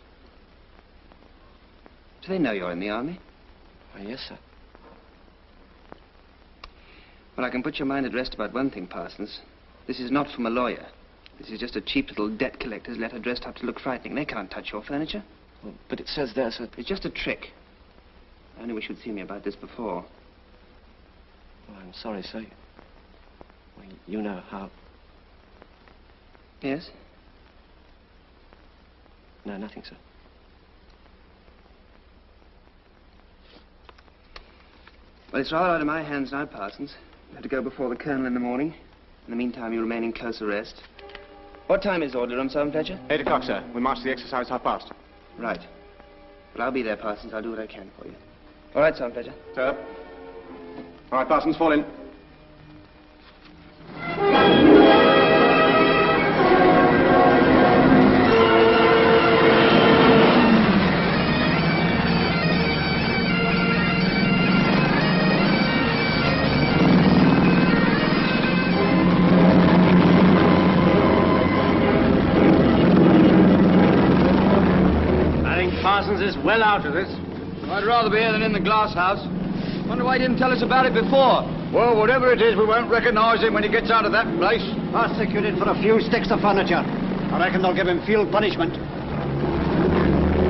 Do they know you're in the army? Yes, sir. Well, I can put your mind at rest about one thing, Parsons. This is not from a lawyer. This is just a cheap little debt collector's letter dressed up to look frightening. They can't touch your furniture. Well, but it says there, sir... It's just a trick. I only wish you'd seen me about this before. Oh, I'm sorry, sir. Well, you know how... Yes? No, nothing, sir. Well, it's rather out of my hands now, Parsons. You have to go before the colonel in the morning. In the meantime, you remain in close arrest. What time is order room, Sergeant Fletcher? 8 o'clock, sir. We march to the exercise 1:30. Right. Well, I'll be there, Parsons. I'll do what I can for you. All right, Sergeant Fletcher. Sir. All right, Parsons, fall in. Parsons is well out of this. I'd rather be here than in the glass house. Wonder why he didn't tell us about it before. Well, whatever it is, we won't recognize him when he gets out of that place. Prosecuted for a few sticks of furniture. I reckon they'll give him field punishment.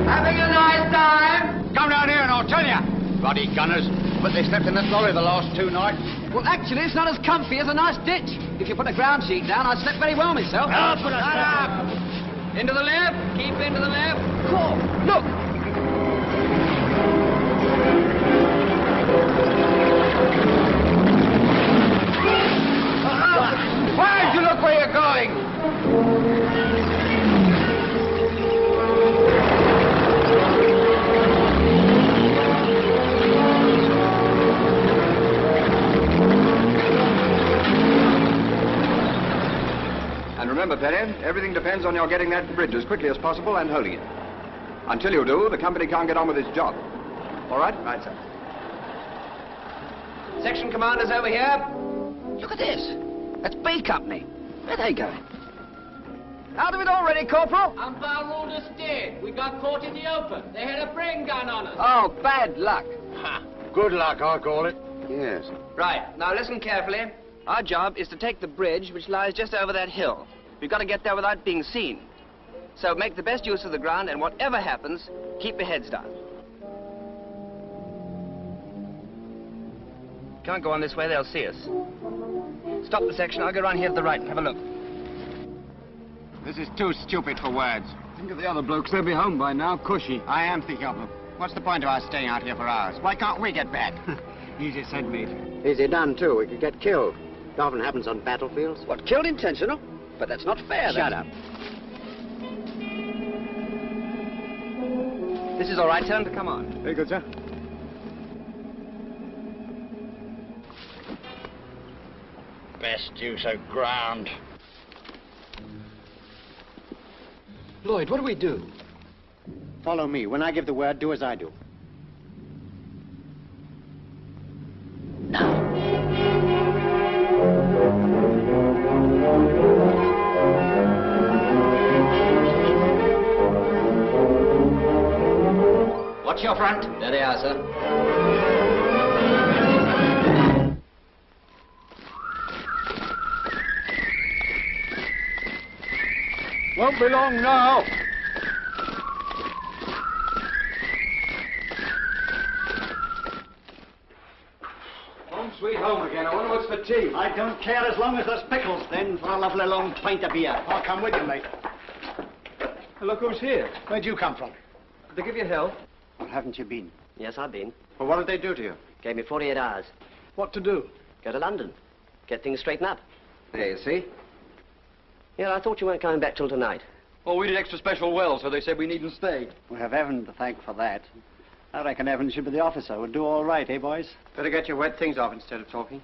Having a nice time? Come down here and I'll tell you. Bloody gunners. But they slept in that lorry the last 2 nights. Well, actually, it's not as comfy as a nice ditch. If you put a ground sheet down, I slept very well myself. Put it up. Into the left. Keep into the left. Cool. Look. Why don't you look where you're going? And remember, Penny, everything depends on your getting that bridge as quickly as possible and holding it. Until you do, the company can't get on with its job. All right? Right, sir. Section commanders over here. Look at this. That's B Company. Where are they going? Out of it already, Corporal? Umpire ruled us dead. We got caught in the open. They had a brain gun on us. Oh, bad luck. Ha. Good luck, I call it. Yes. Right. Now, listen carefully. Our job is to take the bridge which lies just over that hill. We've got to get there without being seen. So make the best use of the ground, and whatever happens, keep your heads down. Can't go on this way, they'll see us. Stop the section, I'll go around here to the right and have a look. This is too stupid for words. Think of the other blokes. They'll be home by now, cushy. I am thinking of them. What's the point of us staying out here for hours? Why can't we get back? Easy said, mate. Easy done, too. We could get killed. It often happens on battlefields. What, killed intentional? But that's not fair, Shut up. This is all right, tell them to come on. Very good, sir. Best use of ground. Lloyd, what do we do? Follow me. When I give the word, do as I do. Watch your front. There they are, sir. Won't be long now. Sweet home again. I wonder what's for tea. I don't care as long as there's pickles, then, for a lovely long pint of beer. I'll come with you, mate. Look who's here. Where'd you come from? Did they give you help? Well, haven't you been? Yes, I've been. Well, what did they do to you? Gave me 48 hours. What to do? Go to London. Get things straightened up. There, you see. Yeah, I thought you weren't coming back till tonight. Oh, we did extra special well, so they said we needn't stay. We have Evan to thank for that. I reckon Evan should be the officer. We'll do all right, eh, boys? Better get your wet things off instead of talking.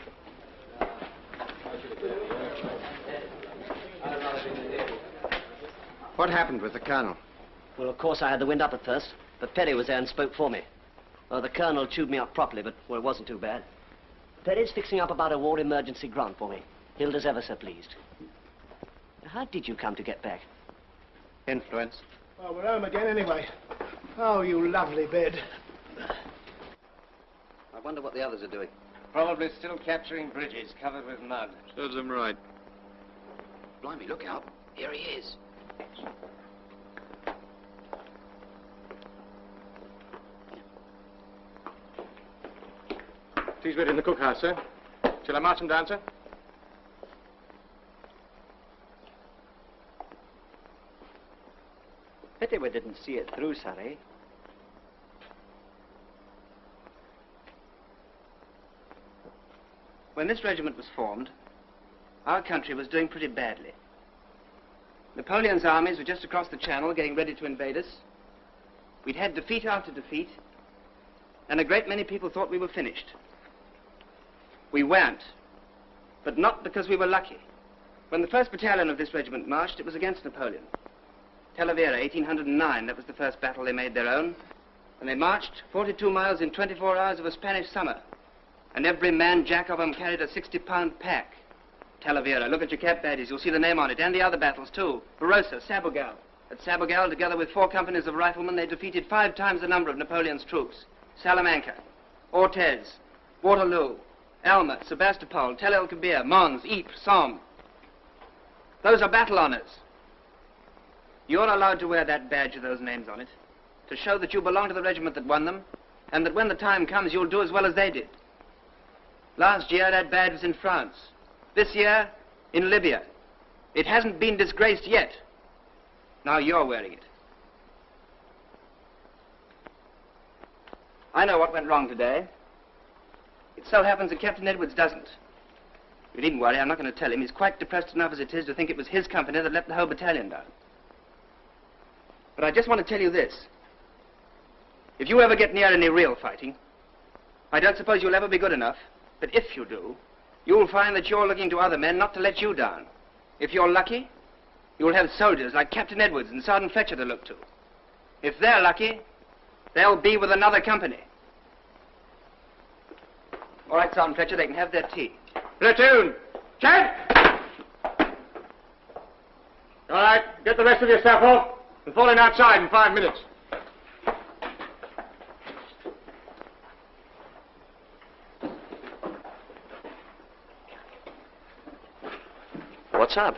What happened with the colonel? Well, of course, I had the wind up at first, but Perry was there and spoke for me. Well, the colonel chewed me up properly, but, well, it wasn't too bad. Perry's fixing up about a war emergency grant for me. Hilda's ever so pleased. How did you come to get back? Influence. Oh, we're home again anyway. Oh, you lovely bed. I wonder what the others are doing. Probably still capturing bridges covered with mud. Serves them right. Blimey, look out. Here he is. Tea's ready in the cookhouse, sir. Shall I march him down, sir? Pity we didn't see it through, sir, eh? When this regiment was formed, our country was doing pretty badly. Napoleon's armies were just across the Channel getting ready to invade us. We'd had defeat after defeat, and a great many people thought we were finished. We weren't, but not because we were lucky. When the 1st Battalion of this regiment marched, it was against Napoleon. Talavera, 1809, that was the first battle they made their own. And they marched 42 miles in 24 hours of a Spanish summer. And every man jack of them carried a 60-pound pack. Talavera, look at your cap badges, you'll see the name on it, and the other battles too. Barossa, Sabugal. At Sabugal, together with 4 companies of riflemen, they defeated 5 times the number of Napoleon's troops. Salamanca, Ortez, Waterloo, Alma, Sebastopol, Tel El Kebir, Mons, Ypres, Somme. Those are battle honors. You're allowed to wear that badge with those names on it, to show that you belong to the regiment that won them, and that when the time comes, you'll do as well as they did. Last year, that badge was in France. This year, in Libya. It hasn't been disgraced yet. Now you're wearing it. I know what went wrong today. It so happens that Captain Edwards doesn't. You needn't worry, I'm not going to tell him. He's quite depressed enough as it is to think it was his company that let the whole battalion down. But I just want to tell you this. If you ever get near any real fighting, I don't suppose you'll ever be good enough, but if you do, you'll find that you're looking to other men not to let you down. If you're lucky, you'll have soldiers like Captain Edwards and Sergeant Fletcher to look to. If they're lucky, they'll be with another company. All right, Sergeant Fletcher, they can have their tea. Platoon! Chad! All right, get the rest of your stuff off and fall in outside in 5 minutes. What's up?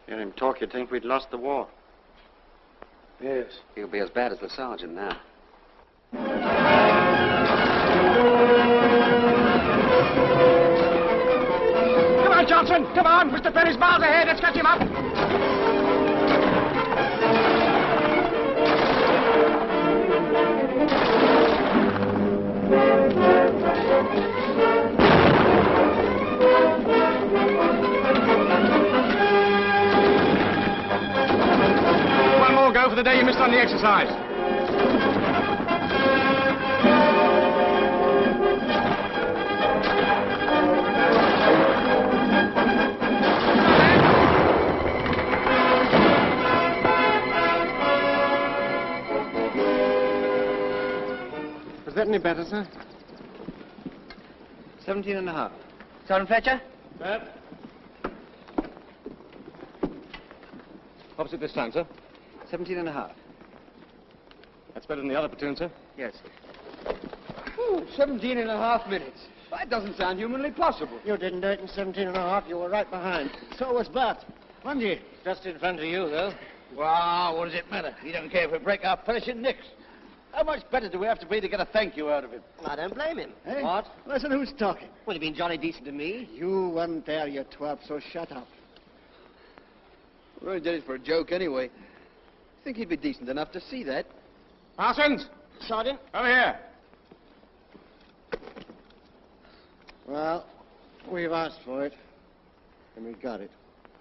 Hear him talk, you'd think we'd lost the war. Yes. He'll be as bad as the sergeant now. Come on, Johnson! Come on! Mr. Perry's miles ahead. Let's catch him up. One more go for the day you missed on the exercise. Is that any better, sir? 17 and a half. Sergeant Fletcher? Sir? Opposite this time, sir. 17 and a half. That's better than the other platoon, sir. Yes. Ooh, 17 and a half minutes. That doesn't sound humanly possible. You didn't do it in 17 and a half. You were right behind. So was Bert. Bundy. Just in front of you, though. Well, what does it matter? You don't care if we break our punishing necks. How much better do we have to be to get a thank you out of him? I don't blame him. Eh? What? Listen, who's talking? Well, you've been jolly decent to me. You weren't there, you twerp, so shut up. We only did it for a joke anyway. I think he'd be decent enough to see that. Parsons! Sergeant? Come here. Well, we've asked for it, and we got it.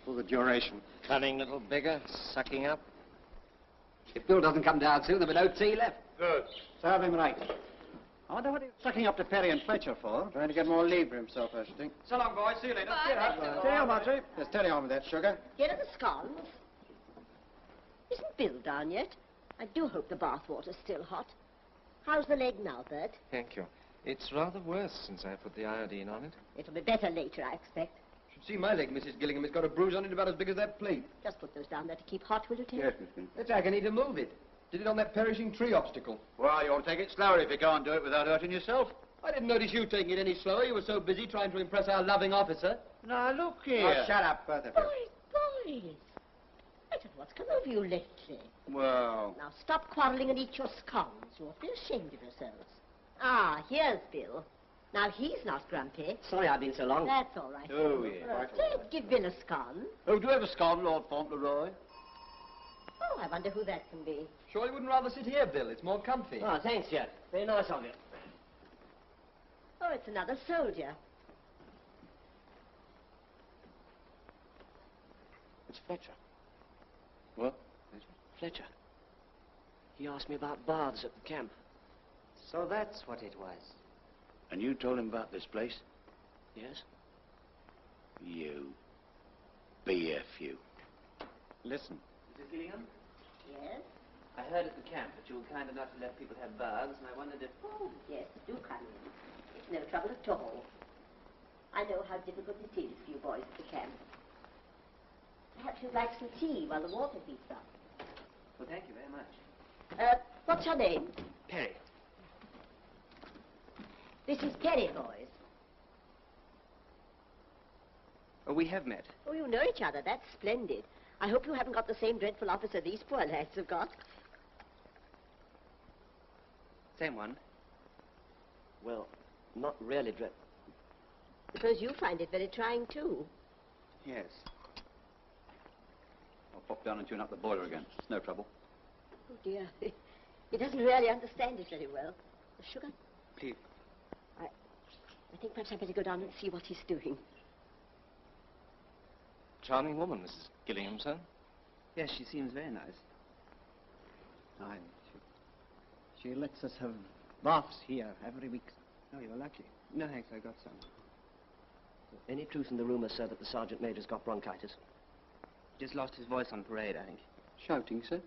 For the duration. Cunning little beggar, sucking up. If Bill doesn't come down soon, there'll be no tea left. Good. Serve him right. I wonder what he's sucking up to Perry and Fletcher for. Trying to get more leave for himself, I should think. So long, boys. See you later. Bye. See you, Marjorie. Just steady on with that sugar. Here are the scones. Isn't Bill down yet? I do hope the bath water's still hot. How's the leg now, Bert? Thank you. It's rather worse since I put the iodine on it. It'll be better later, I expect. Should see my leg, Mrs. Gillingham. It's got a bruise on it about as big as that plate. Just put those down there to keep hot, will you, Ted? Yes, Miss Gillingham. It's like I need to move it. Did it on that perishing tree obstacle. Well, you ought to take it slowly if you can't do it without hurting yourself. I didn't notice you taking it any slower. You were so busy trying to impress our loving officer. Now, look here. Oh, shut up, Bertha. Boys. I don't know what's come over you lately. Well... Now, stop quarrelling and eat your scones. You ought to be ashamed of yourselves. Ah, here's Bill. Now, he's not grumpy. Sorry I've been so long. That's all right. Oh, yeah. Ted, give Bill a scone. Oh, do you have a scone, Lord Fauntleroy? Oh, I wonder who that can be. Sure you wouldn't rather sit here, Bill? It's more comfy. Oh, thanks, Jack. Very nice of you. Oh, it's another soldier. It's Fletcher. What? Fletcher. He asked me about baths at the camp. So that's what it was. And you told him about this place? Yes? You. BFU. Listen. Mrs. Gillingham? Yes? I heard at the camp that you were kind enough to let people have baths, and I wondered if... Oh, yes, do come in. It's no trouble at all. I know how difficult it is for you boys at the camp. Perhaps you'd like some tea while the water heats up. Well, thank you very much. What's your name? Perry. This is Perry, boys. Oh, we have met. Oh, you know each other. That's splendid. I hope you haven't got the same dreadful officer these poor lads have got. Same one. Well, not really dreadful. Suppose you find it very trying, too. Yes. I'll pop down and tune up the boiler again. It's no trouble. Oh, dear. He doesn't really understand it very well. The sugar? Please. I think perhaps I'd better go down and see what he's doing. Charming woman, Mrs. Gillingham, sir. Yes, she seems very nice. Aye. She lets us have baths here every week. Oh, you're lucky. No, thanks, I got some. Any truth in the rumor, sir, that the sergeant major's got bronchitis? Just lost his voice on parade, I think. Shouting, sir?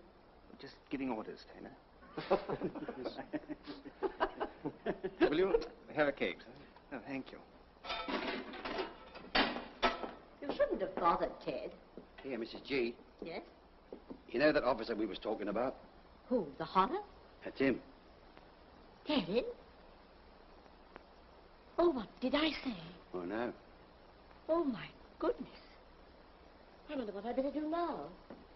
Just giving orders, Taylor. Will you have a cake, sir? Oh, thank you. You shouldn't have bothered, Ted. Here, Mrs. G. Yes? You know that officer we was talking about? Who, the horror? That's him. Perrin? Oh, what did I say? Oh, no. Oh, my goodness. I wonder what I'd better do now.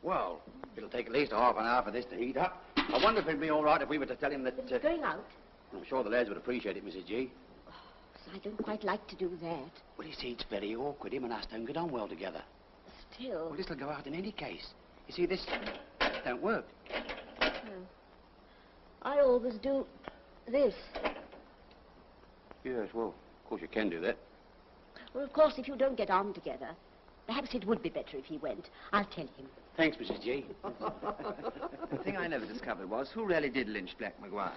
Well, it'll take at least half an hour for this to heat up. I wonder if it'd be all right if we were to tell him that... He's going out. I'm sure the lads would appreciate it, Mrs. G. I don't quite like to do that. Well, you see, it's very awkward. Him and us don't get on well together. Still... Well, this'll go out in any case. You see, this don't work. No. I always do this. Yes, well, of course you can do that. Well, of course, if you don't get on together, perhaps it would be better if he went. I'll tell him. Thanks, Mrs. G. The thing I never discovered was who really did lynch Black Maguire.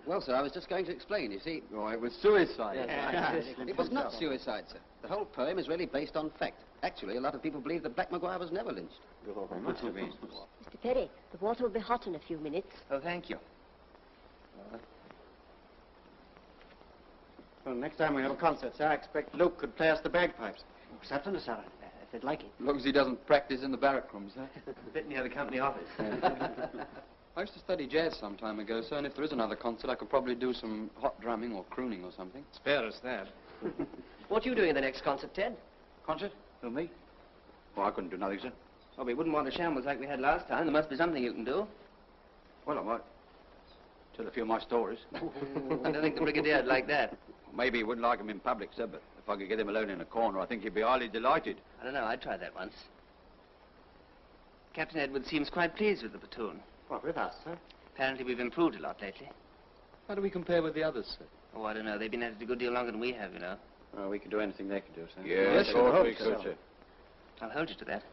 Well, sir, I was just going to explain. You see... Oh, it was suicide. It was not suicide, sir. The whole poem is really based on fact. Actually, a lot of people believe that Black Maguire was never lynched. They must have been. Mr. Perry, the water will be hot in a few minutes. Oh, thank you. Well, next time we have a concert, sir, I expect Luke could play us the bagpipes. Certainly, sir, if they'd like it. As long as he doesn't practice in the barrack rooms, huh? A bit near the company office. I used to study jazz some time ago, sir, and if there is another concert, I could probably do some hot drumming or crooning or something. Spare us that. What are you doing in the next concert, Ted? Concert? Who, me? Well, I couldn't do nothing, sir. Oh, we wouldn't want a shambles like we had last time. There must be something you can do. Well, I might. Tell a few of my stories. I don't think the Brigadier'd like that. Maybe he wouldn't like him in public, sir, but if I could get him alone in a corner, I think he'd be highly delighted. I don't know, I tried that once. Captain Edwards seems quite pleased with the platoon. What, with us, sir? Apparently we've improved a lot lately. How do we compare with the others, sir? Oh, I don't know. They've been at it a good deal longer than we have, you know. Well, we could do anything they could do, sir. Yes, of course we could, sir. I'll hold you to that.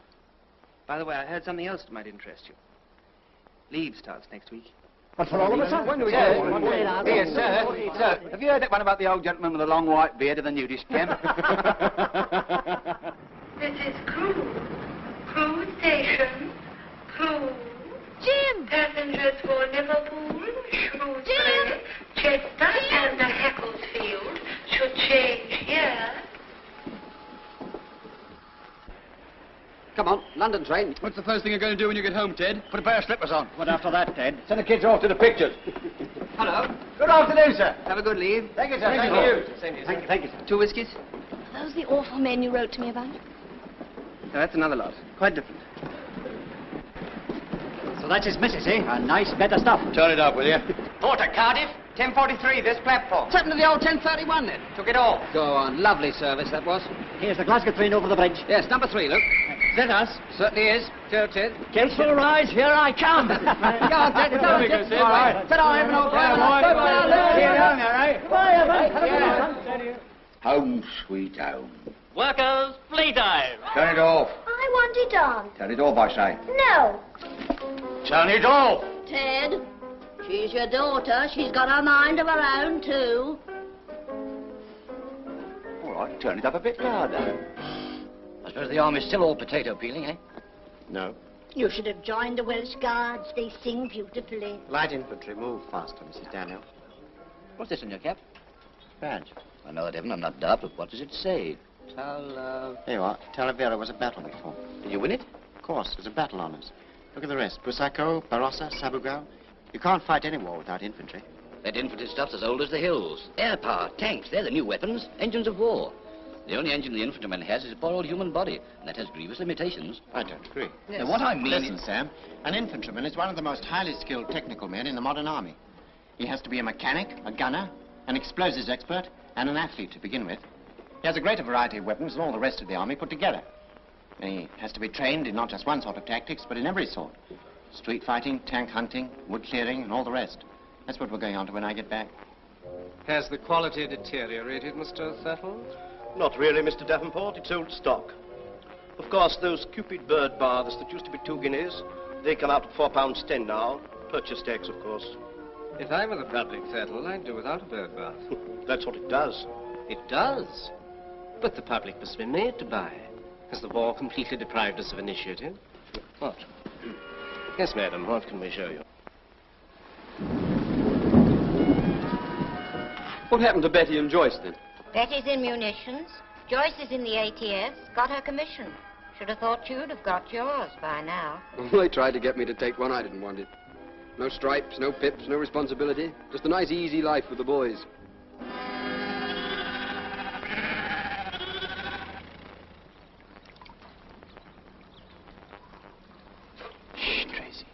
By the way, I heard something else that might interest you. Leave starts next week. But for all of us, when do we go? Here, sir. Sir, have you heard that one about the old gentleman with the long white beard and the nudist camp? This is Crewe. Crewe Station. Crewe. Jim! Passengers for Liverpool, Shrewsbury, Chester, and the Hacklefield should change here. Come on, London train. What's the first thing you're going to do when you get home, Ted? Put a pair of slippers on. What after that, Ted? Send the kids off to the pictures. Hello. Good afternoon, sir. Have a good leave. Thank you, sir. Thank you. Same to you, Thank you, sir. 2 whiskies? Are those the awful men you wrote to me about? No, that's another lot. Quite different. So that's his missus, eh? A nice bed of stuff. Turn it up, will you? Porter, Cardiff, 10:43, this platform. What's happened to the old 1031 then? Took it off. Go on, lovely service that was. Here's the Glasgow train over the bridge. Yes, number 3, look. Is that us? Certainly is. Tilted. Careful, rise, here I come. Go on, Ted. Go on, Ted. All right. Sit down, Evan, old boy. See you down there, eh? Bye, Evan. Have a good one. Home, sweet home. Workers, playtime. Turn it off. I want it on. Turn it off, I say. No. Turn it off. Ted, she's your daughter. She's got a mind of her own, too. All right, turn it up a bit louder. I suppose the army's still all potato peeling, eh? No. You should have joined the Welsh Guards. They sing beautifully. Light infantry, move faster, Mrs. Daniel. What's this in your cap? Badge. I know that, Evan. I'm not daft, but what does it say? Here you are. Talavera was a battle before. Did you win it? Of course, there's a battle on us. Look at the rest. Busaco, Barossa, Sabugal. You can't fight any war without infantry. That infantry stuff's as old as the hills. Air power, tanks, they're the new weapons. Engines of war. The only engine the infantryman has is a poor old human body, and that has grievous limitations. I don't agree. Yes. Now, what I mean Listen, Sam. An infantryman is one of the most highly skilled technical men in the modern army. He has to be a mechanic, a gunner, an explosives expert, and an athlete to begin with. He has a greater variety of weapons than all the rest of the army put together. And he has to be trained in not just one sort of tactics, but in every sort. Street fighting, tank hunting, wood clearing, and all the rest. That's what we're going on to when I get back. Has the quality deteriorated, Mr. Settle? Not really, Mr. Davenport. It's old stock. Of course, those Cupid bird baths that used to be 2 guineas, they come out at £4.10 now. Purchase tax, of course. If I were the public, Settle, I'd do without a bird bath. That's what it does. It does. But the public must be made to buy. Has the war completely deprived us of initiative? What? Yes, madam, what can we show you? What happened to Betty and Joyce, then? Betty's in munitions. Joyce is in the ATS. Got her commission. Should have thought you'd have got yours by now. They tried to get me to take one. I didn't want it. No stripes, no pips, no responsibility. Just a nice, easy life with the boys. Shh, Tracy.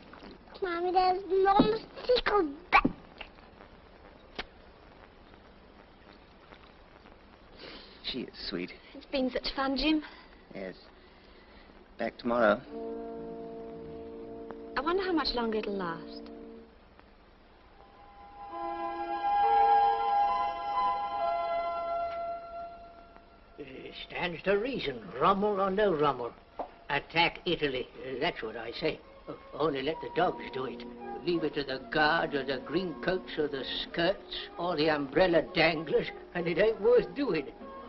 Mommy, there's Mom's tickled back. She is sweet. It's been such fun, Jim. Yes. Back tomorrow. I wonder how much longer it'll last. Stands to reason, Rommel or no Rommel. Attack Italy, that's what I say. Only let the dogs do it. Leave it to the guards or the green coats or the skirts or the umbrella danglers, and it ain't worth doing.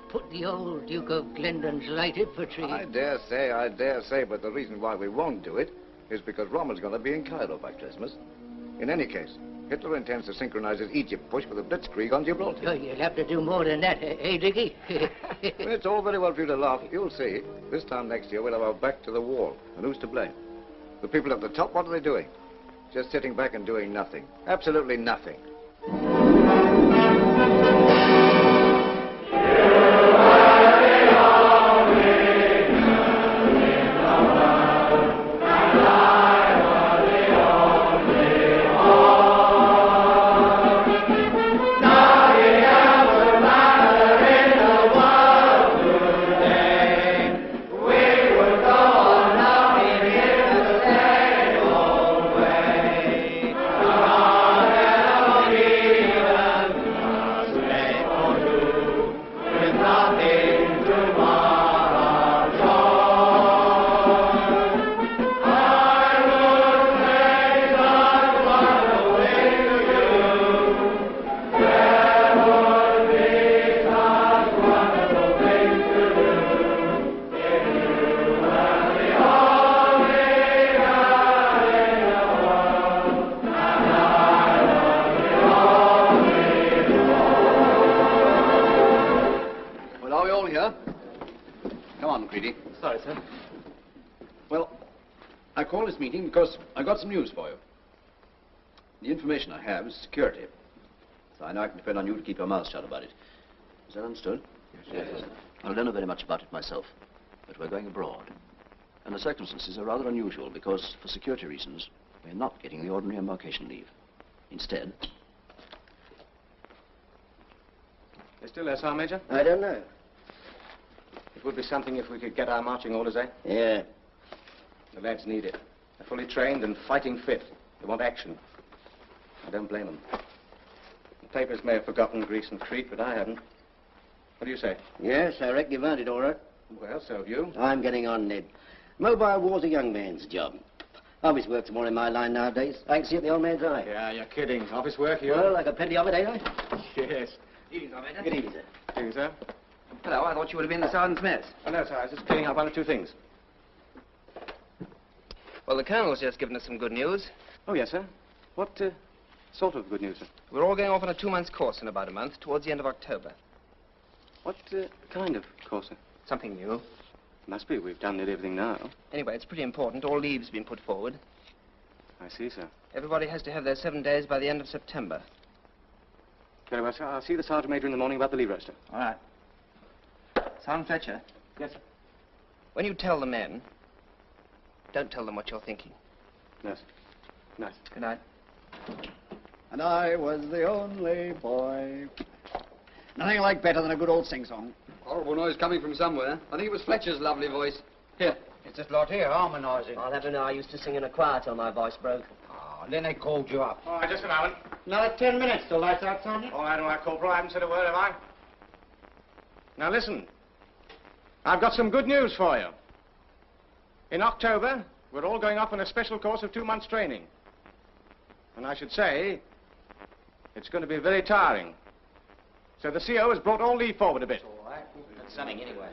Put the old Duke of Glendon's light infantry. I dare say, but the reason why we won't do it is because Rommel's going to be in Cairo by Christmas. In any case, Hitler intends to synchronize his Egypt push with a blitzkrieg on Gibraltar. Oh, you'll have to do more than that, eh, Dickie? It's all very well for you to laugh. You'll see. This time next year, we'll have our back to the wall. And who's to blame? The people at the top, what are they doing? Just sitting back and doing nothing. Absolutely nothing. Petey. Sorry, sir. Well, I called this meeting because I got some news for you. The information I have is security. So I know I can depend on you to keep your mouth shut about it. Is that understood? Yes. I don't know very much about it myself, but we're going abroad. And the circumstances are rather unusual because, for security reasons, we're not getting the ordinary embarkation leave. Instead... You still there, Sergeant Major? I don't know. It would be something if we could get our marching orders, eh? Yeah. The lads need it. They're fully trained and fighting fit. They want action. I don't blame them. The papers may have forgotten Greece and Crete, but I haven't. What do you say? Yes, I reckon you've earned it all right. Well, so have you. I'm getting on, Ned. Mobile war's a young man's job. Office work's more in my line nowadays. I can see it in the old man's eye. Yeah, you're kidding. Office work, you... Well, like a plenty of it, ain't I? Yes. Evening, Sergeant Major. Good evening, sir. Good evening, sir. Hello, I thought you would have been the sergeant's mess. Oh, no, sir. I was just cleaning up one or two things. Well, the colonel's just given us some good news. Oh, yes, sir. What sort of good news, sir? We're all going off on a 2-month course in about a month, towards the end of October. What kind of course, sir? Something new. Must be. We've done nearly everything now. Anyway, it's pretty important. All leave's been put forward. I see, sir. Everybody has to have their 7 days by the end of September. Very well, sir. I'll see the Sergeant Major in the morning about the leave roster. All right. Sergeant Fletcher. Yes, sir. When you tell the men, don't tell them what you're thinking. Yes. Nice. Good night. And I was the only boy. Nothing like better than a good old sing-song. Horrible noise coming from somewhere. I think it was Fletcher's lovely voice. Here, it's this lot here harmonising. I'll have to know I used to sing in a choir till my voice broke. Oh, and then they called you up. All right, just a moment. Another 10 minutes till lights out, Sergeant. All right, Corporal. I haven't said a word, have I? Now, listen. I've got some good news for you. In October, we're all going off on a special course of 2 months' training. And I should say, it's going to be very tiring. So the CO has brought all leave forward a bit. All right. That's something anyway.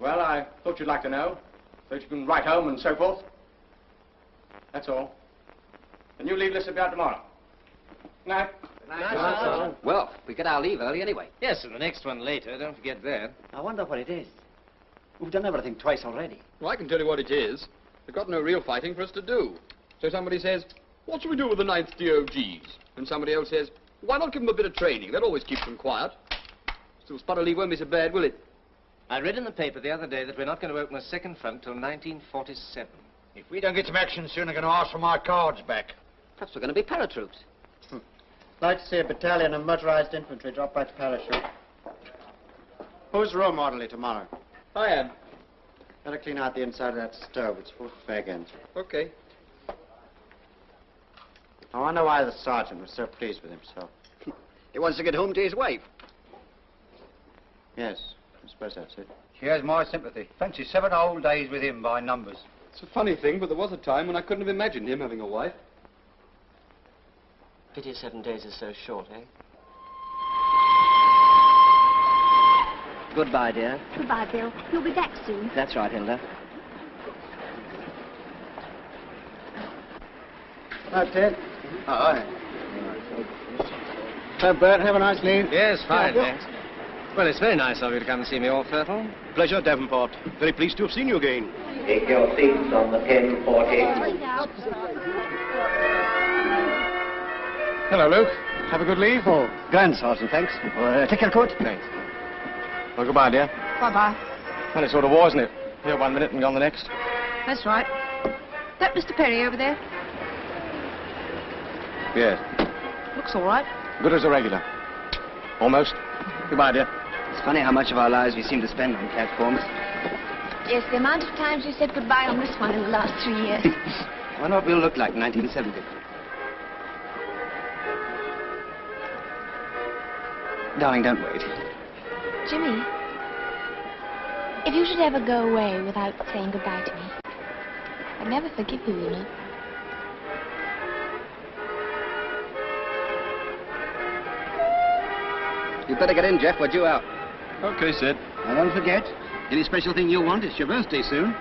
Well, I thought you'd like to know, so that you can write home and so forth. That's all. The new leave list will be out tomorrow. Night. Well, we get our leave early anyway. Yes, and the next one later. Don't forget that. I wonder what it is. We've done everything twice already. Well, I can tell you what it is. They've got no real fighting for us to do. So somebody says, what shall we do with the 9th DOGs? And somebody else says, why not give them a bit of training? That always keeps them quiet. Still, spot of leave won't be so bad, will it? I read in the paper the other day that we're not going to open a second front till 1947. If we don't get some action soon, I'm going to ask for my cards back. Perhaps we're going to be paratroops. Like to see a battalion of motorized infantry drop by parachute. Who's role modeling tomorrow? I am. Better clean out the inside of that stove. It's full of fag ends. Okay. I wonder why the sergeant was so pleased with himself. He wants to get home to his wife. Yes, I suppose that's it. She has my sympathy. Fancy 7 whole days with him by numbers. It's a funny thing, but there was a time when I couldn't have imagined him having a wife. Pity 7 days is so short, eh? Goodbye, dear. Goodbye, Bill. You'll be back soon. That's right, Hilda. Hi, Ted. Hi. So, Bert, have a nice leave. Yes, fine, thanks. Well, it's very nice of you to come and see me all, Fertile. Pleasure, Davenport. Very pleased to have seen you again. Take your seats on the 1040. Hello, Luke. Have a good leave? Oh, grand, Sergeant, thanks. Take your coat. Thanks. Well, goodbye, dear. Bye-bye. Funny sort of war, isn't it? Here 1 minute and gone the next. That's right. That Mr. Perry over there? Yes. Looks all right. Good as a regular. Almost. Goodbye, dear. It's funny how much of our lives we seem to spend on platforms. Yes, the amount of times we said goodbye on this one in the last 3 years. I wonder what we'll look like in 1970. Darling, don't wait. Jimmy, if you should ever go away without saying goodbye to me, I'd never forgive you, you know. You'd better get in, Jeff. We're due out. Okay, Sid. And don't forget, any special thing you want, it's your birthday soon.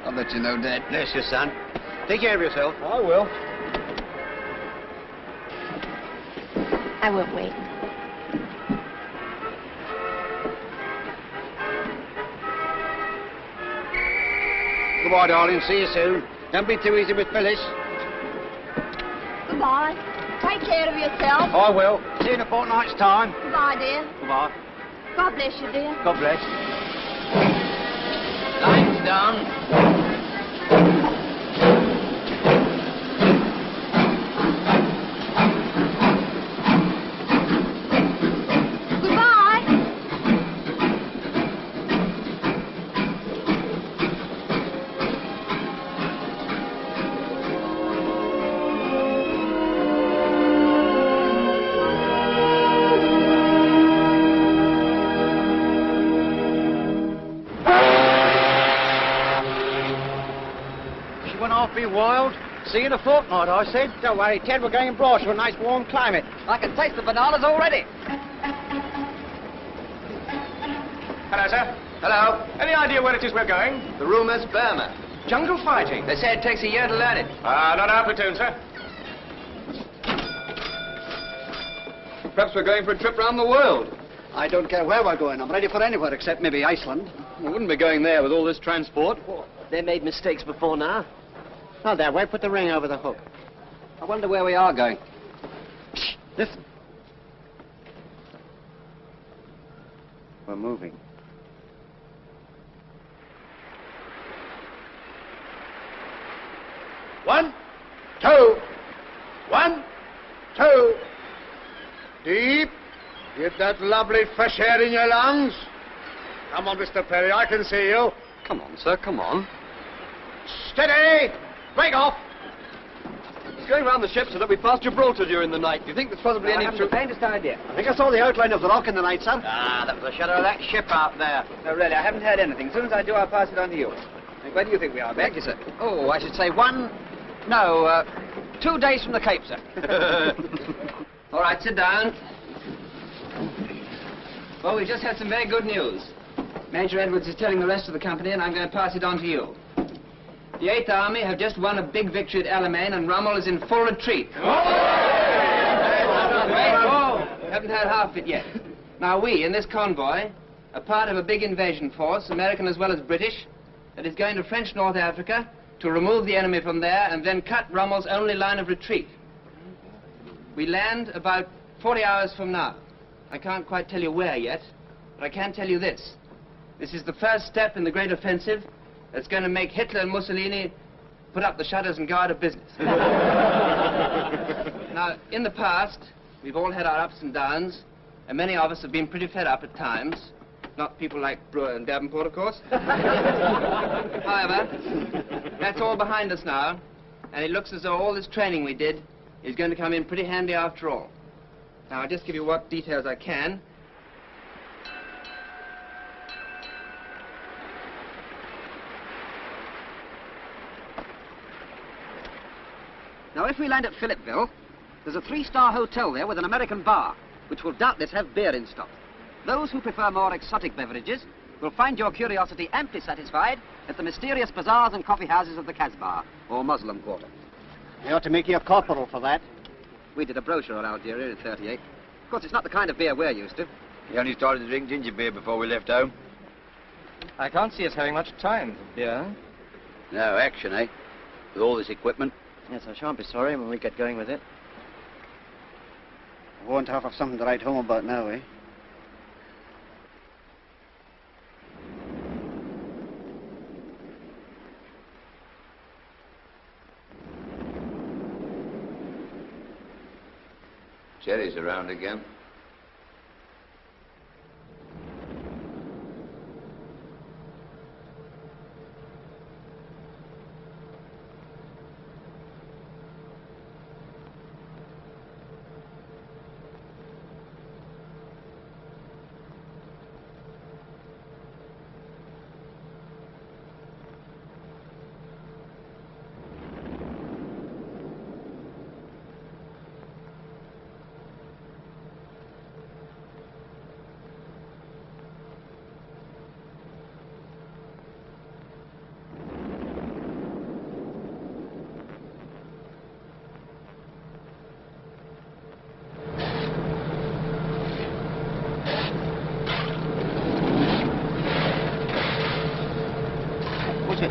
I'll let you know, Dad. Bless you, son. Take care of yourself. I will. I won't wait. revoir, darling. See you soon. Don't be too easy with Phyllis. Goodbye. Take care of yourself. I will. See you in a fortnight's time. Goodbye, dear. Goodbye. God bless you, dear. God bless. Line's down. Wild. See you in a fortnight, I said. Don't worry, Ted, we're going abroad to a nice warm climate. I can taste the bananas already. Hello, sir. Hello. Any idea where it is we're going? The rumour's Burma. Jungle fighting. They say it takes a year to learn it. Not our platoon, sir. Perhaps we're going for a trip round the world. I don't care where we're going. I'm ready for anywhere except maybe Iceland. We wouldn't be going there with all this transport. They made mistakes before now. Oh, there, wait, put the ring over the hook. I wonder where we are going. Shh, listen. We're moving. One, two. 1, 2. Deep. Get that lovely fresh air in your lungs. Come on, Mr. Perry, I can see you. Come on, sir, come on. Steady. Break off. It's going round the ship so that we pass Gibraltar during the night. Do you think there's possibly any... I haven't the faintest idea. I think I saw the outline of the rock in the night, sir. That was the shadow of that ship out there. No, really, I haven't heard anything. As soon as I do, I'll pass it on to you. Where do you think we are, Beck? Thank you, sir. Oh, I should say 2 days from the Cape, sir. All right, sit down. Well, we just had some very good news. Major Edwards is telling the rest of the company, and I'm going to pass it on to you. The 8th Army have just won a big victory at Alamein, and Rommel is in full retreat. Wait, haven't had half of it yet. Now, we, in this convoy, are part of a big invasion force, American as well as British, that is going to French North Africa to remove the enemy from there and then cut Rommel's only line of retreat. We land about 40 hours from now. I can't quite tell you where yet, but I can tell you this. This is the first step in the great offensive that's going to make Hitler and Mussolini put up the shutters and go out of business. Now, in the past, we've all had our ups and downs, and many of us have been pretty fed up at times. Not people like Brewer and Davenport, of course. However, that's all behind us now, and it looks as though all this training we did is going to come in pretty handy after all. Now, I'll just give you what details I can. Now, if we land at Philippeville, there's a 3-star hotel there with an American bar, which will doubtless have beer in stock. Those who prefer more exotic beverages will find your curiosity amply satisfied at the mysterious bazaars and coffee houses of the Casbah, or Muslim Quarter. They ought to make you a corporal for that. We did a brochure on Algeria in '38. Of course, it's not the kind of beer we're used to. He only started to drink ginger beer before we left home. I can't see us having much time for beer. No action, eh? With all this equipment. Yes, I shan't be sorry when we get going with it. I won't have something to write home about now, eh? Jerry's around again.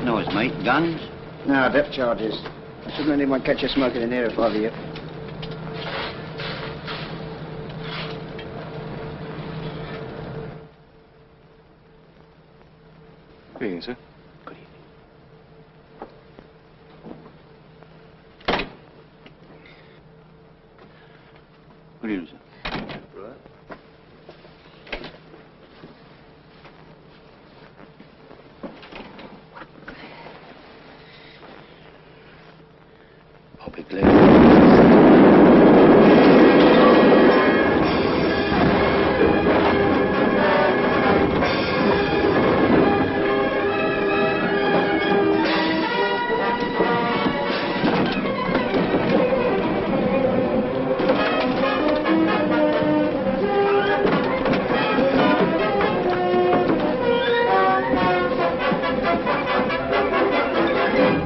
that noise, mate? Guns? No, depth charges. I shouldn't let anyone catch you smoking in here if I were you. Good evening, sir. Good evening, sir. Brewer. I'll be glad.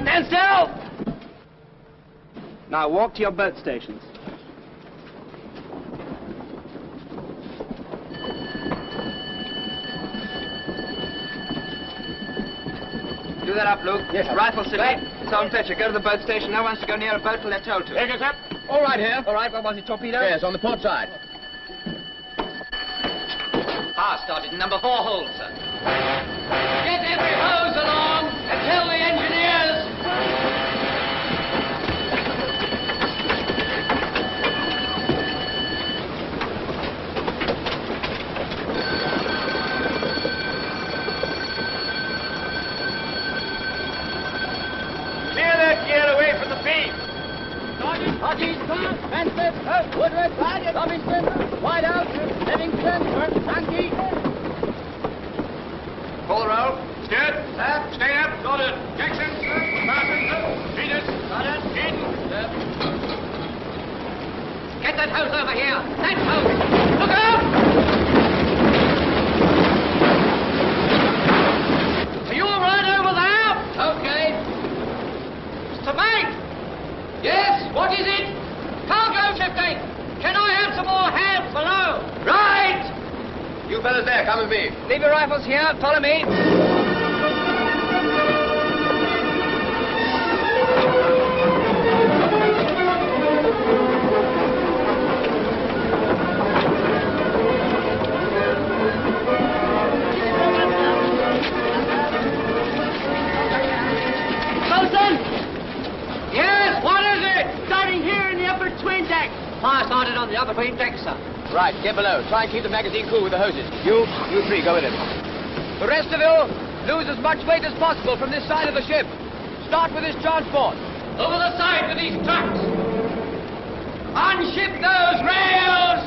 Stand still! Now walk to your boat stations. Do that up, Luke. Yes, sir. Rifle sitting. Right. Sound fetcher, go to the boat station. No one's to go near a boat till they're told to. Yes, sir. All right here. All right, what was it, torpedo? Yes, on the port side. Power started in number 4 hold, sir. Get every hose along and tell the engineers. Clear that gear away from the beam. Hodges, Mansfield, Woodward, Robinson, wide out, Livingston, Sankey. Full roll. Stead. Stay up. Got it. Jackson. Parsons. Peters. Got it. Eden. Get that hose over here. That hose. Look out! Are you all right over there? Okay. Mr. Mate! Yes, what is it? Cargo shifting. Can I have some more hands below? Right! You fellas there, come with me. Leave your rifles here. Follow me. Bosun! Yes, what is it? Starting here in the upper twin deck. Fire started on the upper twin deck, sir. Right, get below. Try and keep the magazine cool with the hoses. You three, go with him. The rest of you, lose as much weight as possible from this side of the ship. Start with this transport. Over the side with these trucks. Unship those rails.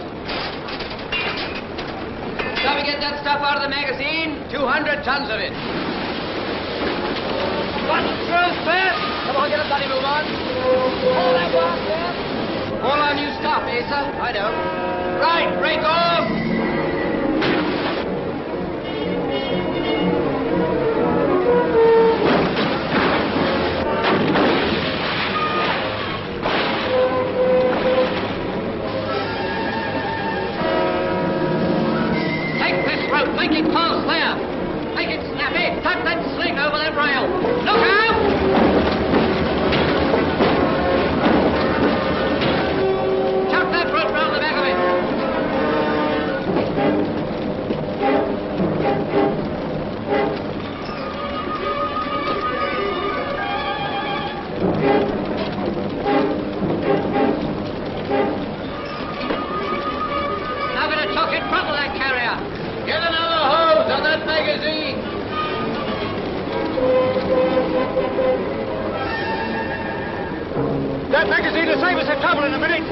Shall we get that stuff out of the magazine? 200 tons of it. What's through, sir? Come on, get a bloody move on. All that work there. All our new stuff, eh, sir? I know. Right, break off. Take this rope, make it fast there. Make it snappy. Tuck that sling over that rail. Look out! Chuck that rope round the back of it. Now get a chuck in front of that carrier. Get another hose on that magazine. That magazine will save us a trouble in a minute.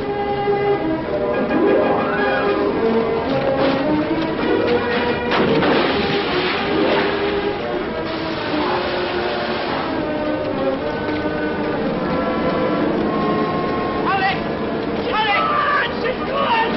Hold it! Hold it! She's good!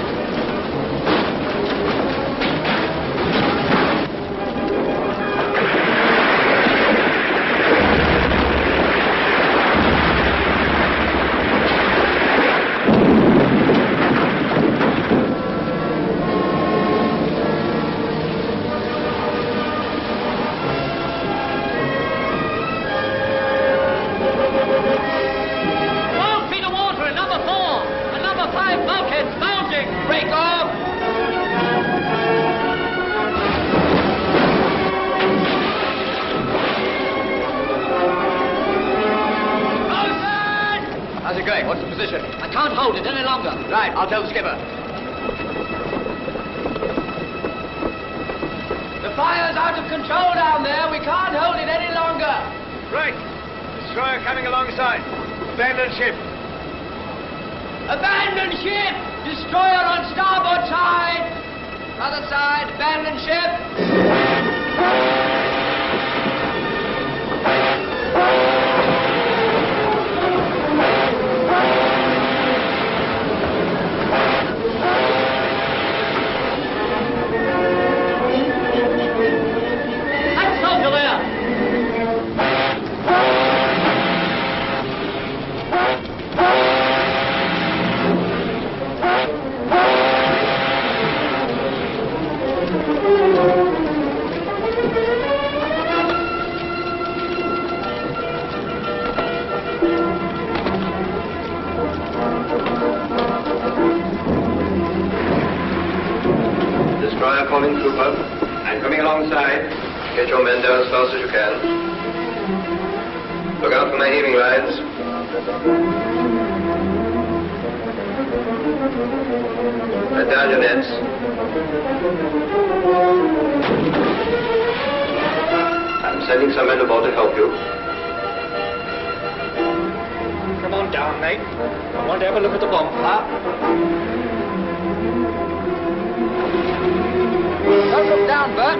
position. I can't hold it any longer. Right, I'll tell the skipper. The fire's out of control down there. We can't hold it any longer. Right. Destroyer coming alongside. Abandon ship. Abandon ship! Destroyer on starboard side! Other side, abandon ship! That's over there! Destroyer calling trooper. I'm coming alongside. Get your men down as fast as you can. Look out for my heaving lines. Let down your nets. I'm sending some men aboard to help you. Come on down, mate. I want to have a look at the bomb pile. Don't look down, Bert.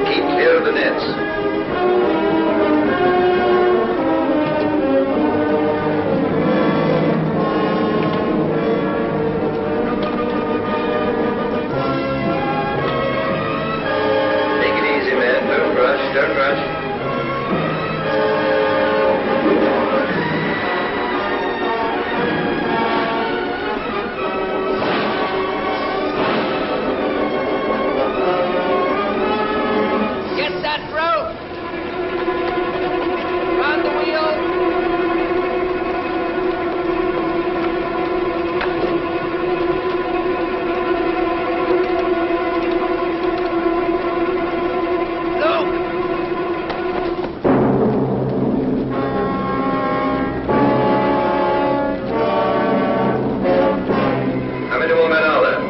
Keep clear of the nets. Take it easy, man. Don't rush. Don't rush. Get that rope! Round the wheel! Look! How many more men are there?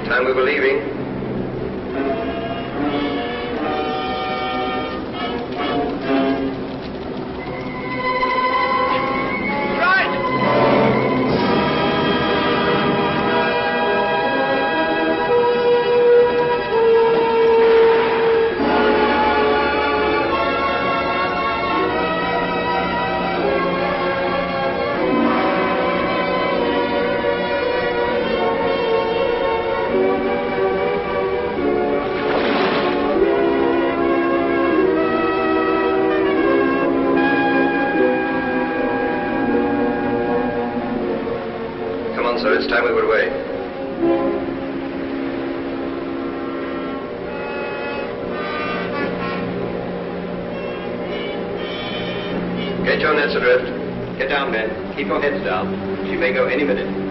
Time we were leaving. Come on, sir. It's time we were away. Get your nets adrift. Get down, men. Keep your heads down. She may go any minute.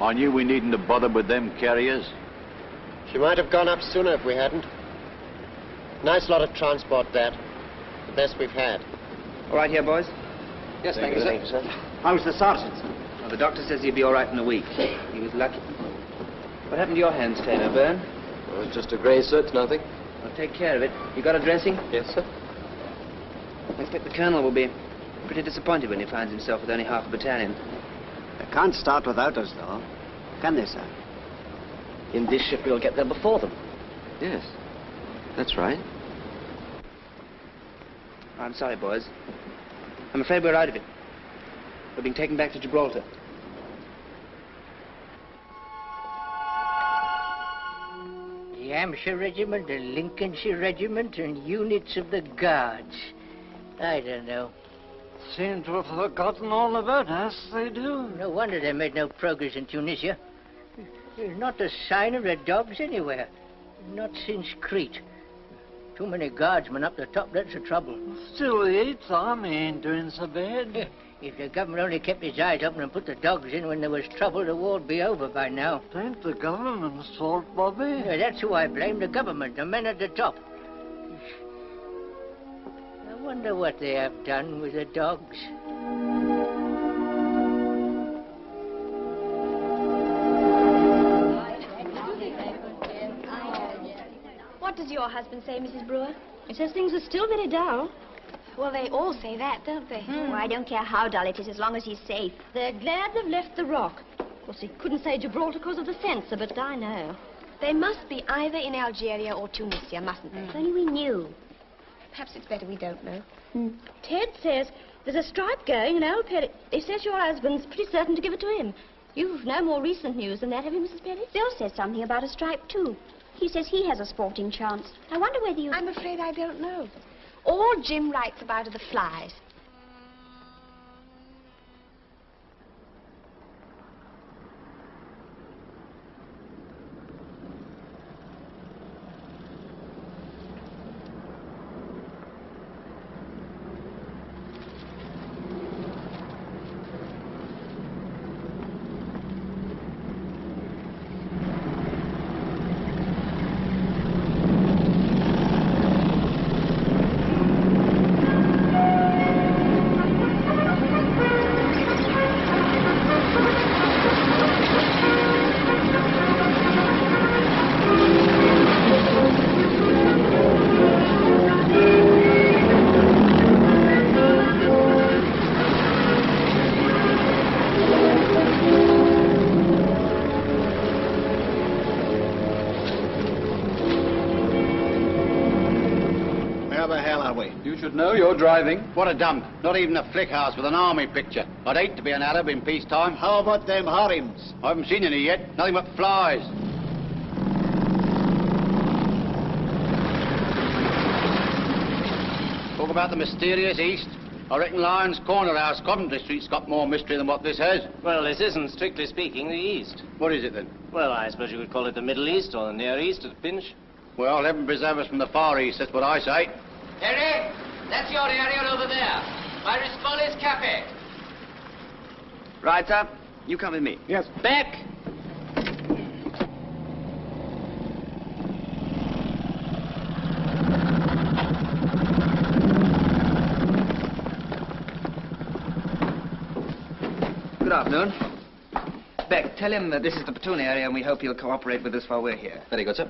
I knew we needn't have bothered with them carriers. She might have gone up sooner if we hadn't. Nice lot of transport, that. The best we've had. All right here, boys? Yes, thank you, sir. How's the sergeant? Well, the doctor says he'll be all right in a week. He was lucky. What happened to your hands, Taylor? Burn? Well, it's just a graze, sir. It's nothing. Well, take care of it. You got a dressing? Yes, sir. I expect the colonel will be pretty disappointed when he finds himself with only half a battalion. They can't start without us, though. Can they, sir? In this ship, we'll get there before them. Yes, that's right. I'm sorry, boys. I'm afraid we're out of it. We're being taken back to Gibraltar. The Hampshire Regiment, the Lincolnshire Regiment, and units of the Guards. I don't know. Seem to have forgotten all about us, they do. No wonder they made no progress in Tunisia. There's not a sign of the dogs anywhere. Not since Crete. Too many guardsmen up the top, that's the trouble. Still, the 8th Army ain't doing so bad. If the government only kept its eyes open and put the dogs in when there was trouble, the war'd be over by now. It ain't the government's fault, Bobby. Yeah, that's who I blame, the government, the men at the top. I wonder what they have done with the dogs. What does your husband say, Mrs. Brewer? He says things are still very dull. Well, they all say that, don't they? Oh, I don't care how dull it is, as long as he's safe. They're glad they've left the rock. Of course, he couldn't say Gibraltar because of the censor, but I know. They must be either in Algeria or Tunisia, mustn't they? If only we knew. Perhaps it's better we don't know. Ted says there's a strike going, and old Perry... He says your husband's pretty certain to give it to him. You've no more recent news than that, have you, Mrs. Perry? Bill says something about a strike, too. He says he has a sporting chance. I wonder whether you... I'm afraid I don't know. All Jim writes about are the flies. No, you're driving. What a dump. Not even a flick house with an army picture. I'd hate to be an Arab in peacetime. How about them harims? I haven't seen any yet. Nothing but flies. Talk about the mysterious East. I reckon Lyons Corner House, Coventry Street's got more mystery than what this has. Well, this isn't, strictly speaking, the East. What is it, then? Well, I suppose you could call it the Middle East or the Near East at a pinch. Well, heaven preserve us from the Far East, that's what I say. Harry, that's your area over there. My response is Cafe. Right, sir. You come with me. Yes. Back. Good afternoon. Beck, tell him that this is the platoon area and we hope he'll cooperate with us while we're here. Very good, sir.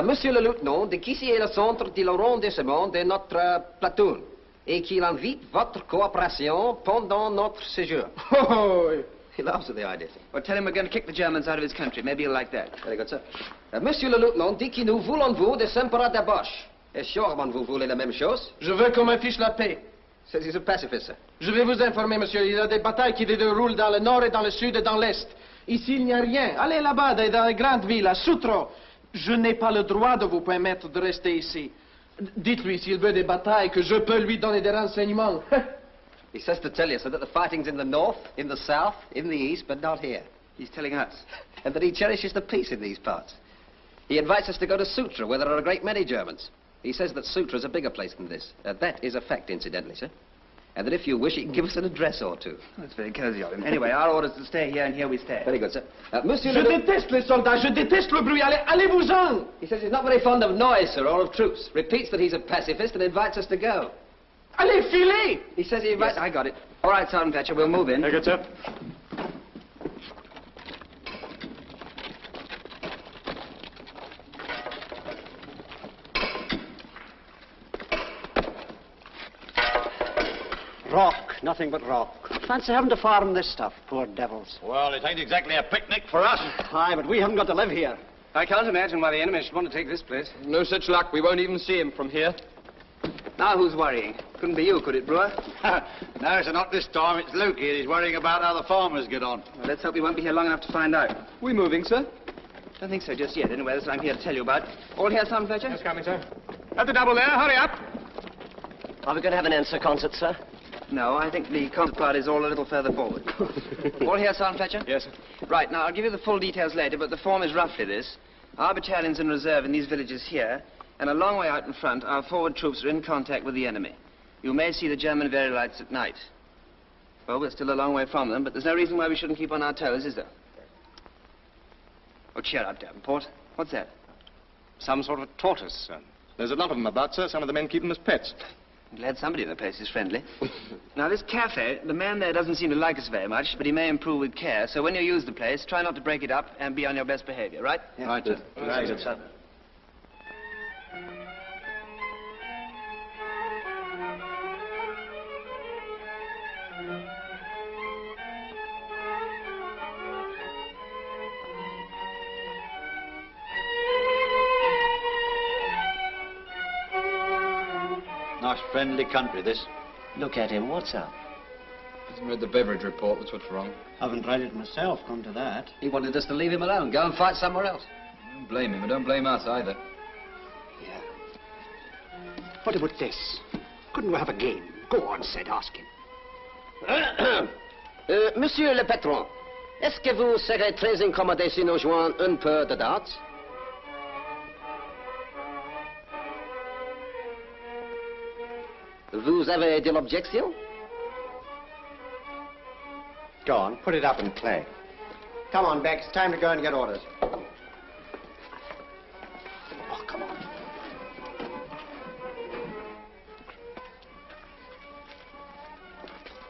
Monsieur le lieutenant, de qu'ici est le centre de l'arrondissement de notre platoon et qu'il invite votre coopération pendant notre séjour. Oh, he laughs at the idea. Well, tell him we're going to kick the Germans out of his country. Maybe he'll like that. Very good, sir. Monsieur le lieutenant dit que nous voulons vous de s'emparer de Bosch. Et sûrement vous voulez la même chose? Je veux qu'on m'affiche la paix. Says he's a pacifist, sir. Je vais vous informer, monsieur. Il y a des batailles qui se déroulent dans le nord et dans le sud et dans l'est. Ici, il n'y a rien. Allez là-bas, dans les grandes villes, à Soutro. Je n'ai pas le droit de vous permettre de rester ici. Dites-lui, s'il veut des batailles, que je peux lui donner des renseignements. He says to tell you, sir, that the fighting's in the north, in the south, in the east, but not here. He's telling us. And that he cherishes the peace in these parts. He invites us to go to Sutra, where there are a great many Germans. He says that Sutra is a bigger place than this. That is a fact, incidentally, sir. And that if you wish, he can give us an address or two. That's very cozy of him. Anyway, our orders to stay here, and here we stay. Very good, sir. Monsieur Je déteste les soldats, je déteste le bruit. Allez-vous-en! He says he's not very fond of noise, sir, or of troops. Repeats that he's a pacifist and invites us to go. Allez, filez! He says he invites... Yes, I got it. All right, Sergeant Thatcher, we'll move in. Very good, sir. Rock, nothing but rock. Fancy having to farm this stuff, poor devils. Well, it ain't exactly a picnic for us. Aye, but we haven't got to live here. I can't imagine why the enemy should want to take this place. No such luck. We won't even see him from here. Now who's worrying? Couldn't be you, could it, Brewer? No, sir, not this time. It's Luke here. He's worrying about how the farmers get on. Well, let's hope he won't be here long enough to find out. We moving, sir? Don't think so just yet. Anyway, that's what I'm here to tell you about. All here, Sergeant Fletcher? Just coming, sir. At the double there. Hurry up. Are we going to have an answer concert, sir? No, I think the concert party is all a little further forward. All here, Sergeant Fletcher? Yes, sir. Right, now, I'll give you the full details later, but the form is roughly this. Our battalion's in reserve in these villages here, and a long way out in front, our forward troops are in contact with the enemy. You may see the German Verilights at night. Well, we're still a long way from them, but there's no reason why we shouldn't keep on our toes, is there? Oh, cheer up, Davenport. What's that? Some sort of tortoise, sir. There's a lot of them about, sir. Some of the men keep them as pets. I'm glad somebody in the place is friendly. Now, this cafe, the man there doesn't seem to like us very much, but he may improve with care. So when you use the place, try not to break it up and be on your best behavior, right? Yeah. Right, sir. Right, sir. Nice friendly country, this. Look at him. What's up? Hasn't read the beverage report. That's what's wrong. Haven't read it myself, come to that. He wanted us to leave him alone, go and fight somewhere else. Don't blame him, and don't blame us either. What about this? Couldn't we have a game? Go on, Sid, ask him. Monsieur le patron, est-ce que vous serez très incommodé si nous jouons un peu de darts? Vous avez de l'objection? Go on, put it up and play. Come on, Beck, it's time to go and get orders. Oh, come on.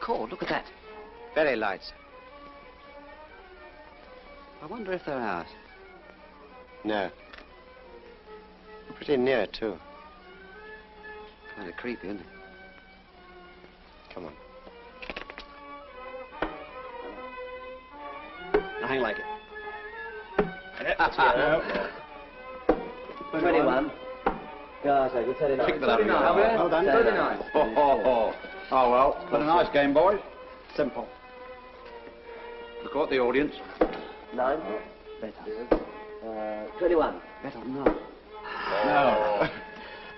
Cord, look at that. Very lights. I wonder if they're ours. No. Pretty near, too. Kind of creepy, isn't it? Come on. Nothing like it. 21. Gosh, I could 39. Pick that up. 39. Well done. 39. Oh, well, but a nice game, boys. Simple. You caught the audience. 9. Better. 21. Better, no. No.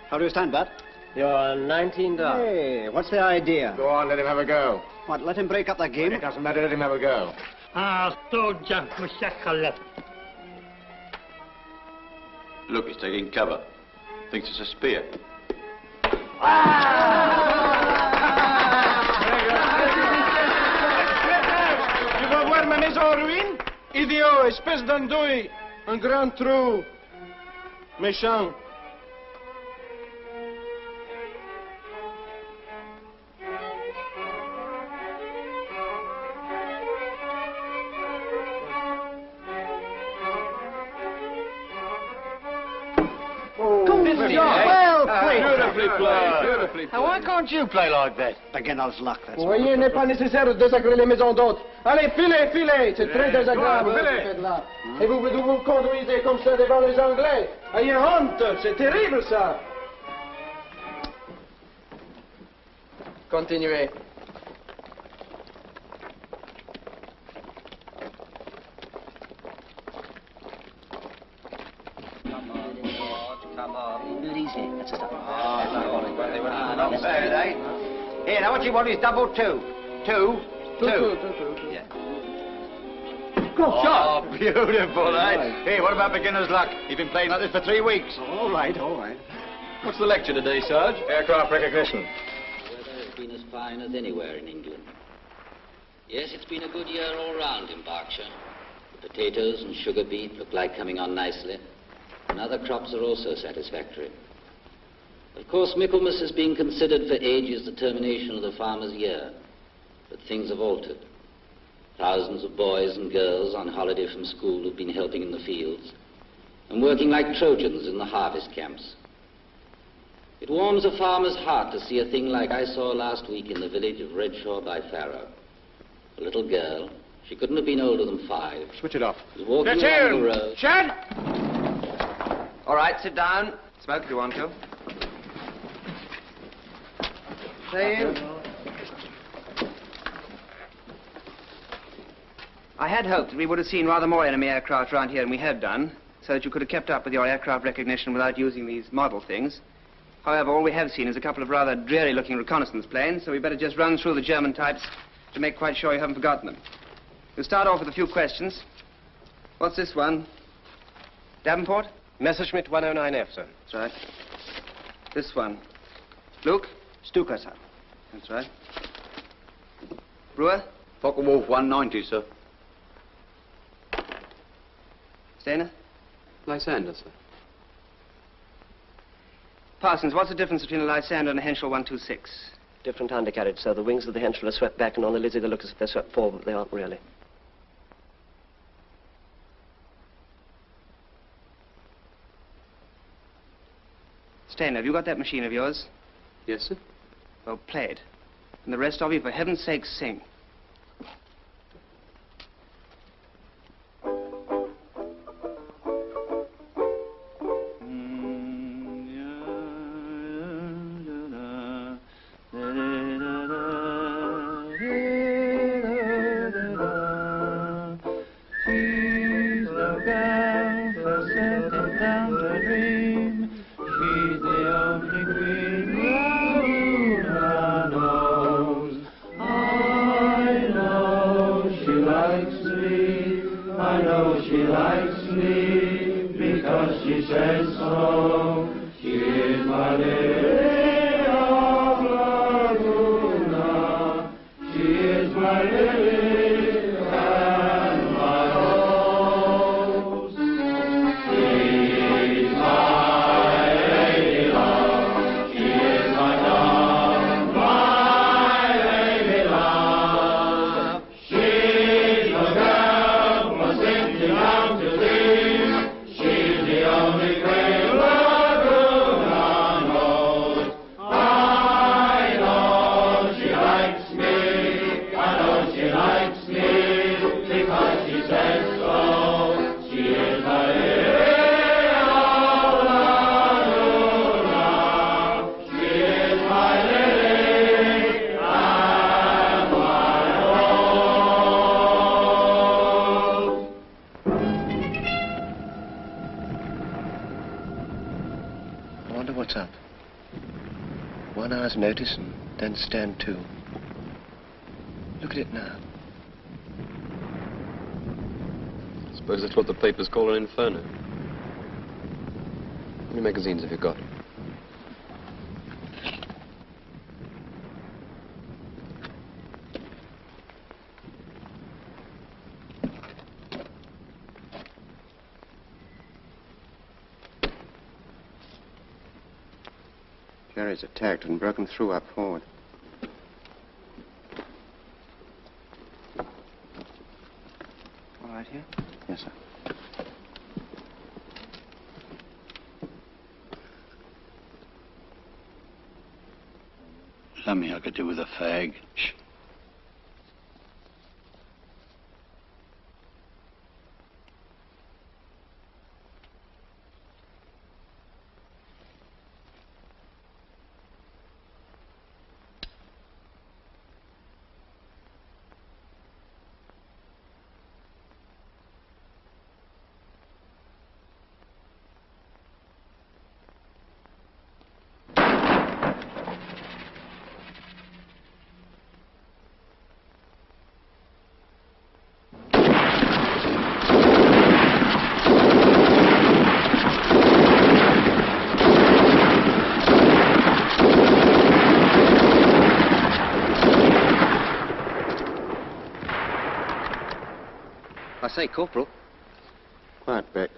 How do you stand, Bat? You're 19 down. Hey, what's the idea? Go on, let him have a go. What, let him break up the game? It doesn't matter, let him have a go. Soldier, left. Look, he's taking cover. Thinks it's a spear. Tu vas voir ma maison en ruine? Idiot, espèce d'andouille. Un grand trou. Méchant. Well played. Beautifully played. Beautifully played. Now, why can't you play like that? Beginner's luck, that's Voyez, il n'est pas nécessaire de désagréer les maisons d'autres. Allez, filez, filez. C'est très désagréable, Go on, ce que vous faites là. Et vous conduisez comme ça devant les Anglais. Ayez honte, c'est terrible, ça. Continuez. Come on, do it easy. That's a stop. Not bad, eh? Here, now what you want is double two. Two. Yeah. Good shot. Oh, beautiful, eh? Hey, what about beginner's luck? You've been playing like this for 3 weeks. all right, all right. What's the lecture today, Sarge? Aircraft recognition. Weather has been as fine as anywhere in England. Yes, it's been a good year all round in Berkshire. The potatoes and sugar beet look like coming on nicely, and other crops are also satisfactory. Of course, Michaelmas has been considered for ages the termination of the farmer's year, but things have altered. Thousands of boys and girls on holiday from school have been helping in the fields and working like Trojans in the harvest camps. It warms a farmer's heart to see a thing like I saw last week in the village of Redshaw by Farrow. A little girl, she couldn't have been older than 5. Switch it off. Was walking along the road. Shed! All right, sit down. Smoke if you want to. Say in. I had hoped that we would have seen rather more enemy aircraft around here than we have done, so that you could have kept up with your aircraft recognition without using these model things. However, all we have seen is a couple of rather dreary-looking reconnaissance planes, so we better just run through the German types to make quite sure you haven't forgotten them. We'll start off with a few questions. What's this one? Davenport? Messerschmitt 109F, sir. That's right. This one. Luke? Stuka, sir. That's right. Brewer? Focke-Wulf 190, sir. Stainer? Lysander, sir. Parsons, what's the difference between a Lysander and a Henschel 126? Different undercarriage, sir. The wings of the Henschel are swept back, and on the Lizzie they look as if they're swept forward, but they aren't really. Stainer, have you got that machine of yours? Yes, sir. Well, play it. And the rest of you, for heaven's sake, sing. Notice and then stand to. Look at it now. I suppose that's what the papers call an inferno. How many magazines have you got? Jerry's attacked and broken through up forward. All right here? Yes, sir. Something I could do with a fag. Shh. I say, Corporal. Quiet, Beck.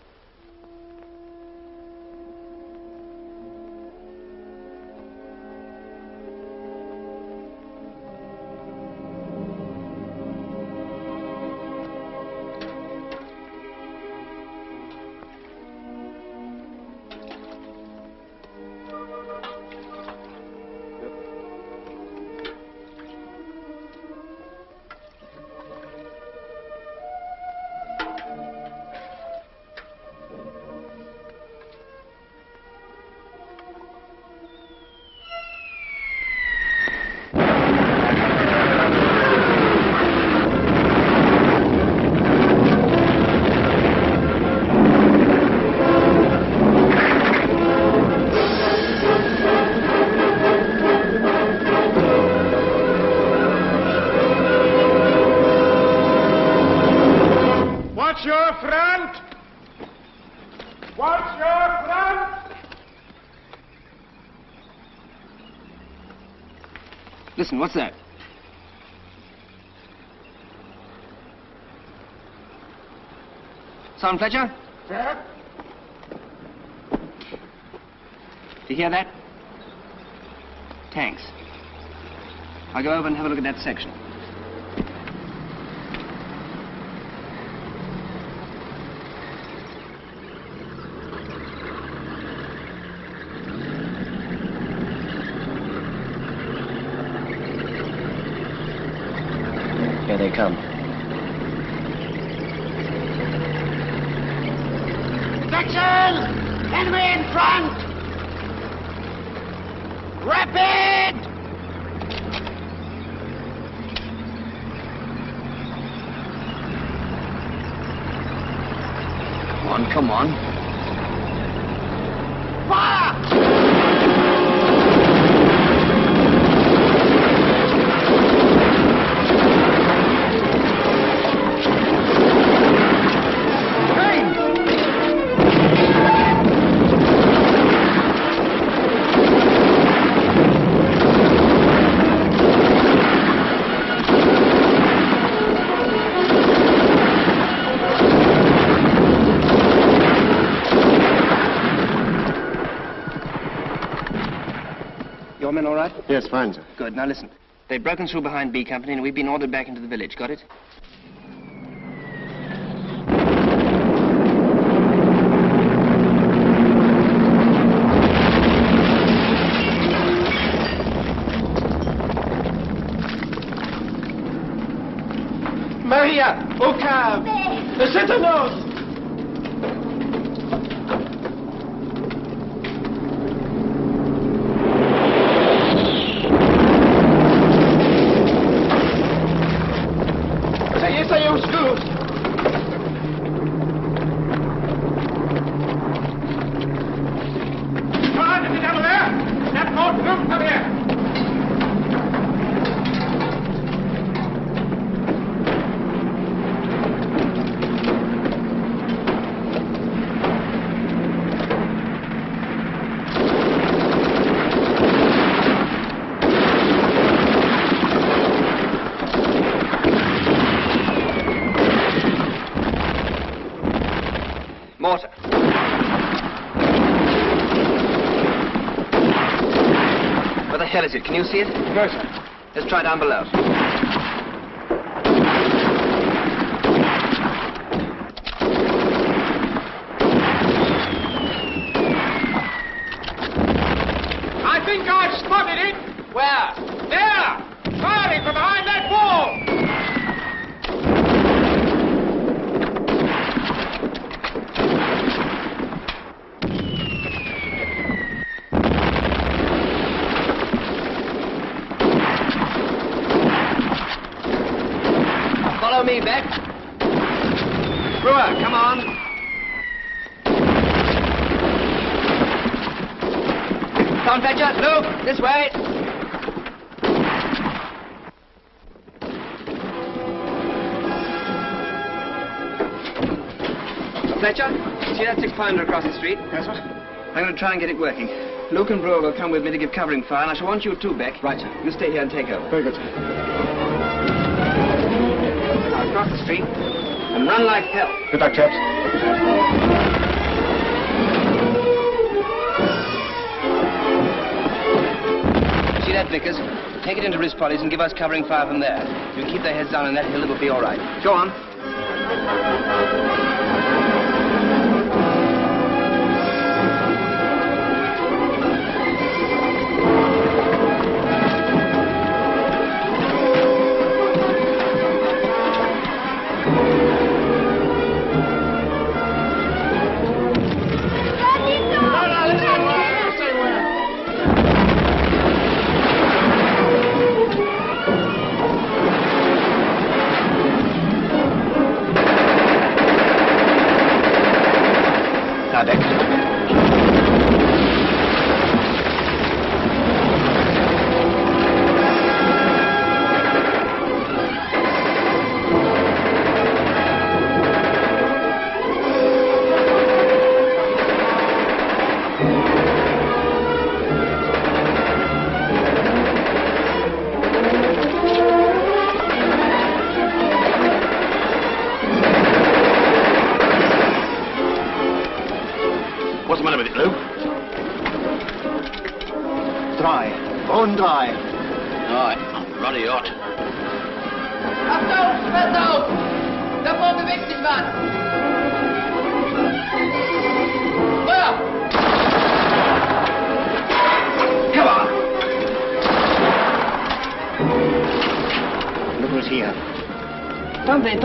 front! Watch your front! Listen, what's that? Sergeant Fletcher? Sir? Do you hear that? Tanks. I'll go over and have a look at that section. Here they come. Section! Enemy in front! Rapid! Come on. Your men all right? Yes, fine, sir. Good. Now listen. They've broken through behind B Company and we've been ordered back into the village. Got it? Maria, au cave! C'est un os! Ça y est, au secours! Come on, is it down there? That boat, look, come here! Mortar. Where the hell is it? Can you see it? No, sir. Let's try down below. I think I've spotted it. Where? There! Firing from behind that wall! Follow me, Beck. Brewer, come on. Sergeant Fletcher, Luke, this way. Fletcher, see that 6-pounder across the street? Yes, sir. I'm going to try and get it working. Luke and Brewer will come with me to give covering fire, and I shall want you too, Beck. Right, sir. You stay here and take over. Very good, sir. Now, across the street, and run like hell. Good luck, chaps. See that, Vickers? Take it into Rispolly's and give us covering fire from there. If you keep their heads down on that hill, it'll be all right. Go on. Pass auf! Davor bewegt sich was! Feuer! Come on! Look who's here. ¿Dónde?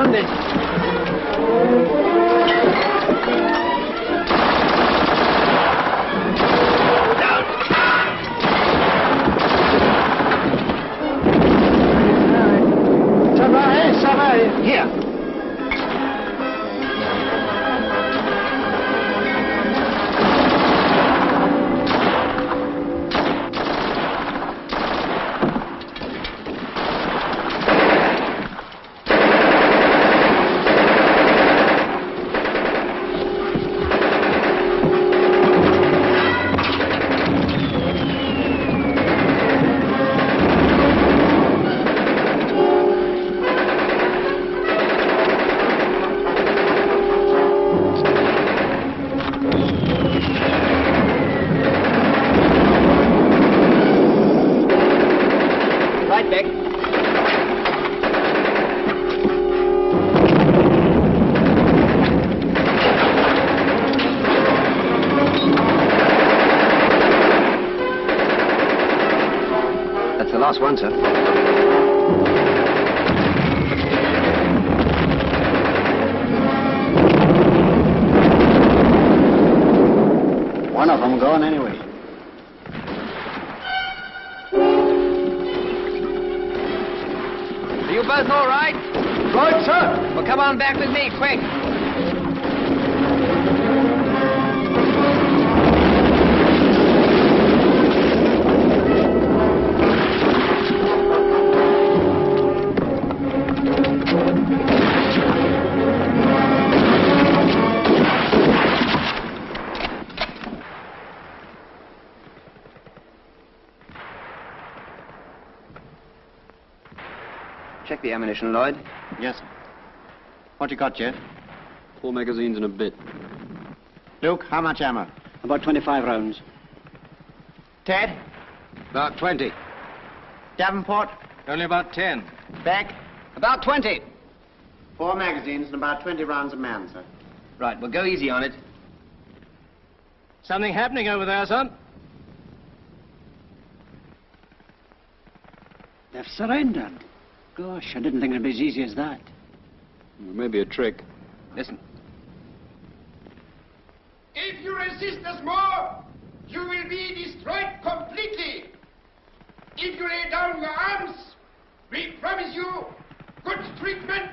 Ça va, Here. Last one, sir. One of them gone anyway. Are you both all right? Right, sir. Well, come on back with me, quick. Check the ammunition, Lloyd. Yes, sir. What you got, Jeff? 4 magazines and a bit. Luke, how much ammo? About 25 rounds. Ted? About 20. Davenport? Only about 10. Beck? About 20. 4 magazines and about 20 rounds a man, sir. Right, well, go easy on it. Something happening over there, son? They've surrendered. Gosh, I didn't think it'd be as easy as that. Maybe a trick. Listen. If you resist us more, you will be destroyed completely. If you lay down your arms, we promise you good treatment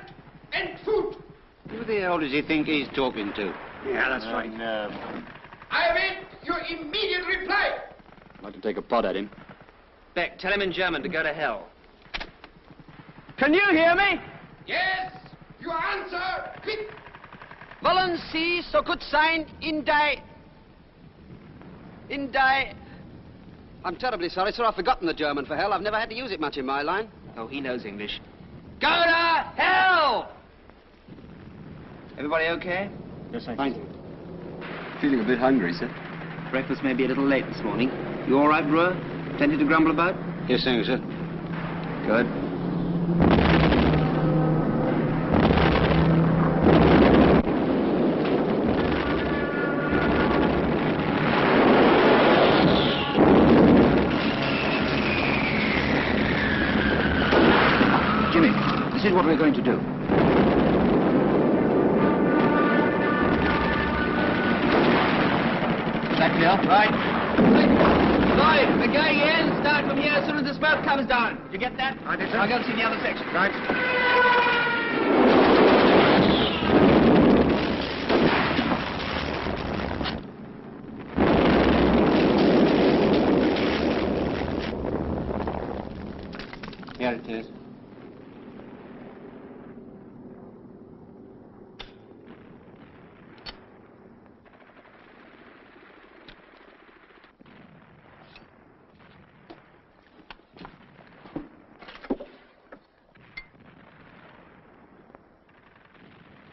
and food. Who the hell does he think he's talking to? Yeah, that's right. I await your immediate reply. I'd like to take a pot at him. Beck, tell him in German to go to hell. Can you hear me? Yes, your answer, quick. Wollen Sie so good sein in die... I'm terribly sorry, sir. I've forgotten the German, for hell. I've never had to use it much in my line. Oh, he knows English. Go to hell! Everybody okay? Yes, I Thank you. Feeling a bit hungry, sir. Breakfast may be a little late this morning. You all right, Brewer? Plenty to grumble about? Yes, thank you, sir. Good. Jimmy, this is what we're going to do. Is that clear? Right. Lloyd, we're going in. Start from here as soon as the smoke comes down. Did you get that? I did, sir. I'll go and see the other section. Right. Here it is.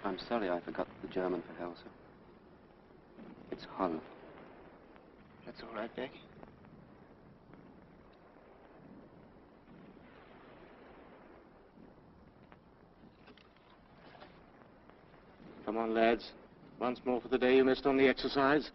I'm sorry I forgot the German, for hell, sir. It's Hull. That's all right, Beck. Come on, lads. Once more for the day you missed on the exercise.